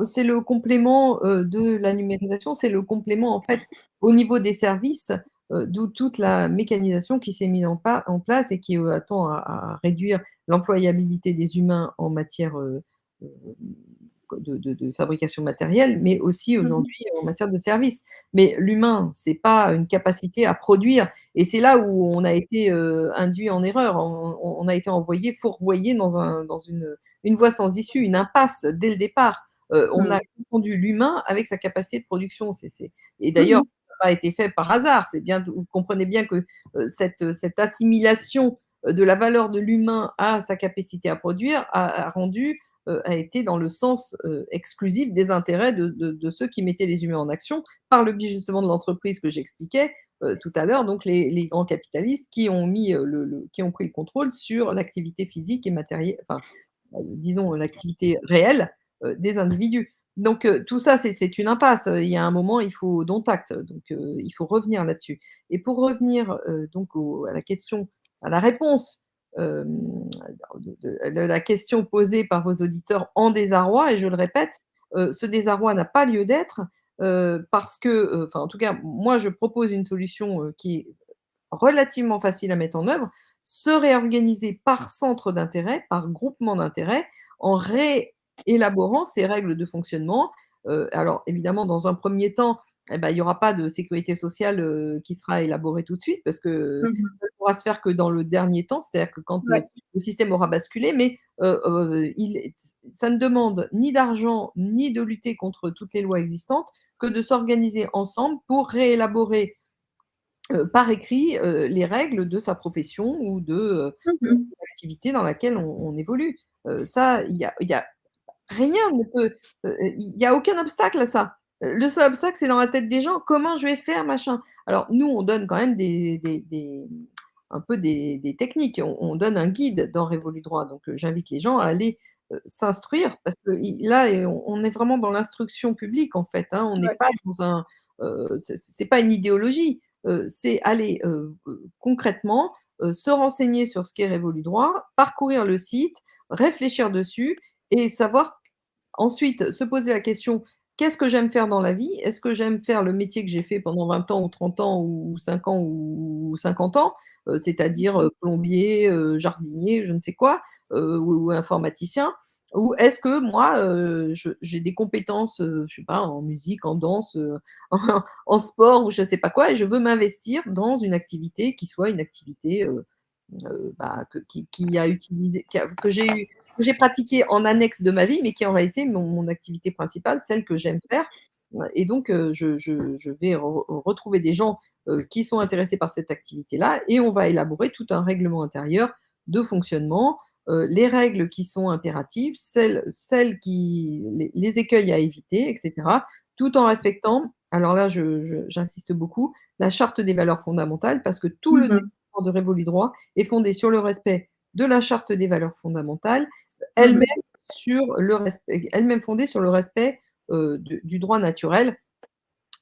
c'est le complément, de la numérisation, c'est le complément, en fait, au niveau des services, d'où toute la mécanisation qui s'est mise en place et qui, attend à réduire l'employabilité des humains en matière, heu, de fabrication matérielle, mais aussi mmh aujourd'hui en matière de services. Mais l'humain, c'est pas une capacité à produire et c'est là où on a été, induit en erreur. On a été fourvoyé dans une voie sans issue, une impasse dès le départ. On a Mmh. confondu l'humain avec sa capacité de production. Et Mmh d'ailleurs, mh. ça n'a pas été fait par hasard. C'est bien vous comprenez bien que, cette assimilation, de la valeur de l'humain à sa capacité à produire a été dans le sens, exclusif des intérêts de ceux qui mettaient les humains en action, par le biais justement de l'entreprise que j'expliquais, tout à l'heure, donc les grands capitalistes qui ont mis, qui ont pris le contrôle sur l'activité physique et matérielle, enfin, disons, l'activité réelle, des individus. Donc, tout ça, c'est une impasse. Il y a un moment, il faut dont acte, donc, il faut revenir là-dessus. Et pour revenir, donc à la question, à la réponse, hem, de la question posée par vos auditeurs en désarroi, et je le répète, ce désarroi n'a pas lieu d'être, parce que, enfin, en tout cas, moi, je propose une solution, qui est relativement facile à mettre en œuvre, se réorganiser par centre d'intérêt, par groupement d'intérêt, en réélaborant ces règles de fonctionnement. Alors évidemment, dans un premier temps, eh ben, il y aura pas de sécurité sociale, qui sera élaborée tout de suite parce que Mmh mh. ça ne pourra se faire que dans le dernier temps, c'est-à-dire que quand, Ouais. le système aura basculé, mais il ça ne demande ni d'argent, ni de lutter contre toutes les lois existantes, que de s'organiser ensemble pour réélaborer par écrit, les règles de sa profession ou Mmh de mh. l'activité dans laquelle on évolue. Ça, il y a rien ne peut, il y a aucun obstacle à ça. Le seul obstacle, c'est dans la tête des gens: «Comment je vais faire? Machin». Alors nous, on donne quand même un peu des techniques. On donne un guide dans Révolu Droit, donc j'invite les gens à aller, s'instruire parce que là, on est vraiment dans l'instruction publique, en fait, hein. On n'est Ouais. pas dans un, c'est pas une idéologie, c'est aller, concrètement, se renseigner sur ce qu'est Révolu Droit, parcourir le site, réfléchir dessus et savoir ensuite se poser la question: «Qu'est-ce que j'aime faire dans la vie? Est-ce que j'aime faire le métier que j'ai fait pendant 20 ans ou 30 ans ou 5 ans ou 50 ans?» C'est-à-dire, plombier, jardinier, je ne sais quoi, ou informaticien. Ou est-ce que moi, j'ai des compétences, je sais pas, en musique, en danse, en sport ou je sais pas quoi et je veux m'investir dans une activité qui soit une activité, bah, qui a utilisé que j'ai pratiquée en annexe de ma vie, mais qui est en réalité mon activité principale, celle que j'aime faire. Et donc je vais retrouver des gens, qui sont intéressés par cette activité-là et on va élaborer tout un règlement intérieur de fonctionnement, les règles qui sont impératives, celles qui les écueils à éviter et cetera, tout en respectant, alors là j'insiste beaucoup, la charte des valeurs fondamentales parce que tout le Mmh mh. développement de Révolu Droit est fondée sur le respect de la charte des valeurs fondamentales, Mmh elle-même mh. elle-même fondée sur le respect, du droit naturel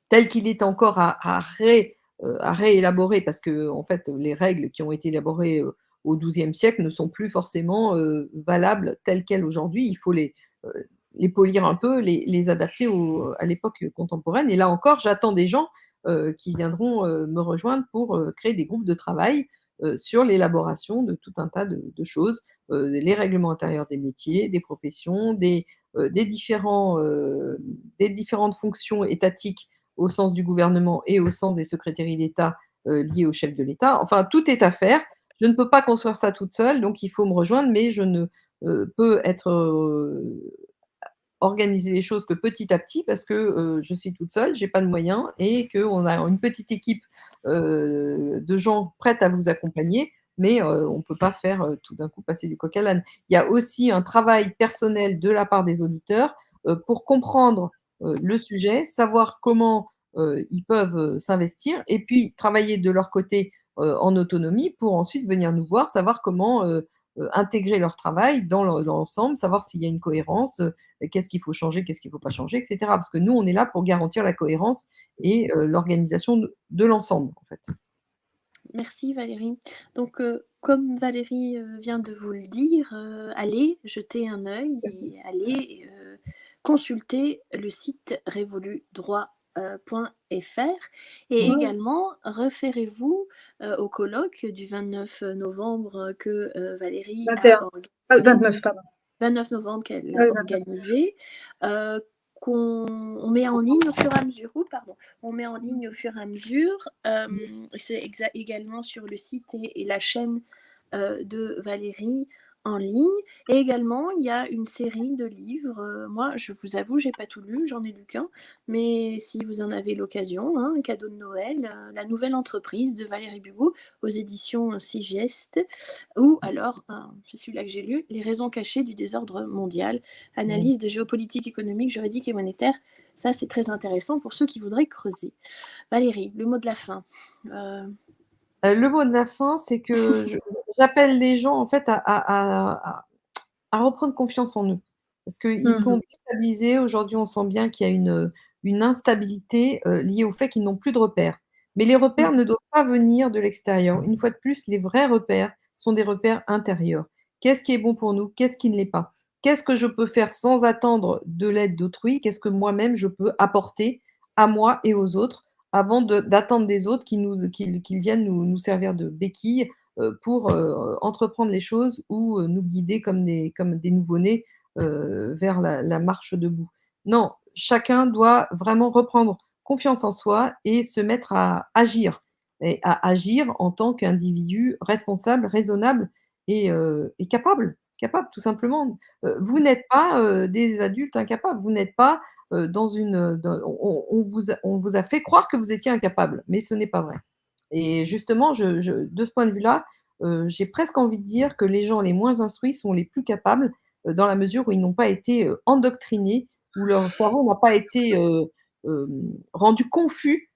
tel qu'il est encore à réélaborer parce que en fait, les règles qui ont été élaborées, au XIIe siècle ne sont plus forcément, valables telles quelles aujourd'hui. Il faut les polir un peu, les adapter à l'époque contemporaine et là encore, j'attends des gens, qui viendront, me rejoindre pour, créer des groupes de travail, sur l'élaboration de tout un tas de choses, les règlements intérieurs des métiers, des professions, des des différentes fonctions étatiques au sens du gouvernement et au sens des secrétairies d'État, liées au chef de l'État. Enfin, tout est à faire. Je ne peux pas construire ça toute seule, donc il faut me rejoindre, mais je ne, peux être, organiser les choses que petit à petit parce que, je suis toute seule, j'ai pas de moyens et qu'on a une petite équipe, de gens prêtes à vous accompagner, mais, on ne peut pas faire, tout d'un coup passer du coq à l'âne. Il y a aussi un travail personnel de la part des auditeurs, pour comprendre, le sujet, savoir comment, ils peuvent, s'investir et puis travailler de leur côté, en autonomie pour ensuite venir nous voir, savoir comment, intégrer leur travail dans l'ensemble, savoir s'il y a une cohérence, qu'est-ce qu'il faut changer, qu'est-ce qu'il ne faut pas changer, et cetera. Parce que nous, on est là pour garantir la cohérence et l'organisation de l'ensemble, en fait. Merci Valérie. Donc, comme Valérie, vient de vous le dire, allez jeter un œil C'est ça. et allez, consulter le site révoludroit, .fr et Ouais. également référez-vous, au colloque du 29 novembre que, Valérie a 21. Ah, organisé. 29, pardon. 29 novembre qu'elle Ah a oui, 29. organisé, qu'on met en ligne au fur et à mesure. Ouh, pardon. On met en ligne au fur et à mesure. C'est également sur le site et la chaîne de Valérie en ligne. Et également, il y a une série de livres. Moi, je vous avoue, j'ai pas tout lu, j'en ai lu qu'un. Mais si vous en avez l'occasion, hein, un cadeau de Noël, La nouvelle entreprise de Valérie Bugout aux éditions Sigeste. Ou alors, c'est celui-là que j'ai lu, Les raisons cachées du désordre mondial, Mmh. analyse de géopolitique économique, juridique et monétaire. Ça, c'est très intéressant pour ceux qui voudraient creuser. Valérie, le mot de la fin. Euh, Le mot de la fin, c'est que j'appelle les gens, en fait, à reprendre confiance en eux. Parce qu'ils sont Mmh. déstabilisés. Aujourd'hui, on sent bien qu'il y a une instabilité, liée au fait qu'ils n'ont plus de repères. Mais les repères ne Mmh. doivent pas venir de l'extérieur. Une fois de plus, les vrais repères sont des repères intérieurs. Qu'est-ce qui est bon pour nous? Qu'est-ce qui ne l'est pas? Qu'est-ce que je peux faire sans attendre de l'aide d'autrui? Qu'est-ce que moi-même je peux apporter à moi et aux autres avant d'attendre des autres qu'ils viennent nous servir de béquilles, pour, entreprendre les choses ou, nous guider comme des nouveau-nés, vers la marche debout. Non, chacun doit vraiment reprendre confiance en soi et se mettre à agir à agir en tant qu'individu responsable, raisonnable et capable tout simplement. Vous n'êtes pas, des adultes incapables. Vous n'êtes pas, dans une, dans on vous a fait croire que vous étiez incapable, mais ce n'est pas vrai. Et justement, de ce point de vue-là, j'ai presque envie de dire que les gens les moins instruits sont les plus capables, dans la mesure où ils n'ont pas été, endoctrinés, où leur cerveau n'a pas été, rendu confus,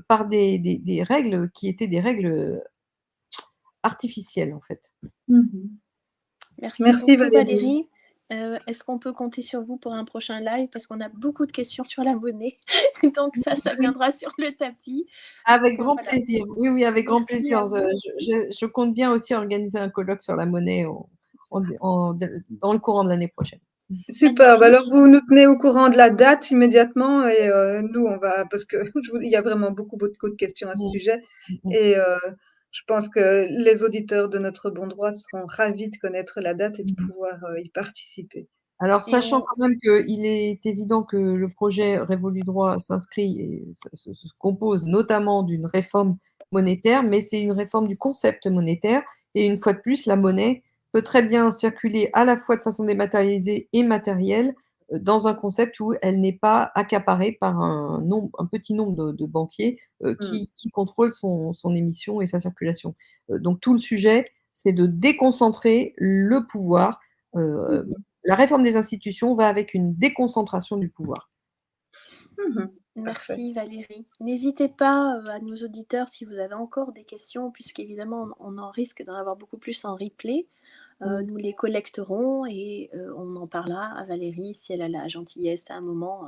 par des règles qui étaient des règles, artificielles, en fait. Mmh. Merci Merci beaucoup Valérie. Valérie. Est-ce qu'on peut compter sur vous pour un prochain live? Parce qu'on a beaucoup de questions sur la monnaie. Donc ça Oui, viendra sur le tapis. avec Donc grand voilà. plaisir. Oui, oui, avec grand Merci plaisir. à vous. Je compte bien aussi organiser un colloque sur la monnaie dans le courant de l'année prochaine. Superbe. Alors Magnifique. vous nous tenez au courant de la date immédiatement et nous on va parce que il y a vraiment beaucoup de questions à ce Mmh. sujet Mmh mh. et je pense que les auditeurs de notre bon droit seront ravis de connaître la date et de Mmh. pouvoir, y participer. Alors, Et sachant on, quand même qu'il est évident que le projet Révolu droit s'inscrit et se compose notamment d'une réforme monétaire, mais c'est une réforme du concept monétaire et une fois de plus, la monnaie peut très bien circuler à la fois de façon dématérialisée et matérielle, dans un concept où elle n'est pas accaparée par un petit nombre de banquiers, Mmh. qui contrôlent son émission et sa circulation. Donc tout le sujet, c'est de déconcentrer le pouvoir, heu Mmh. la réforme des institutions va avec une déconcentration du pouvoir. Mmh. Parfait. Merci Valérie. N'hésitez pas à nos auditeurs si vous avez encore des questions, puisqu'évidemment on en risque d'en avoir beaucoup plus en replay. Mmh. Nous les collecterons et on en parlera à Valérie si elle a la gentillesse à un moment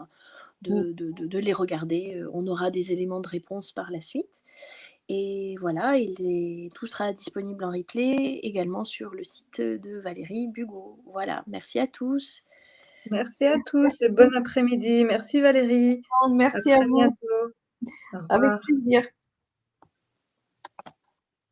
de les regarder. On aura des éléments de réponse par la suite. Et voilà, tout sera disponible en replay également sur le site de Valérie Bugeaud. Voilà, merci à tous. Merci à tous et bon après-midi. Merci Valérie. À Merci à très vous, bientôt. Au avec revoir. plaisir.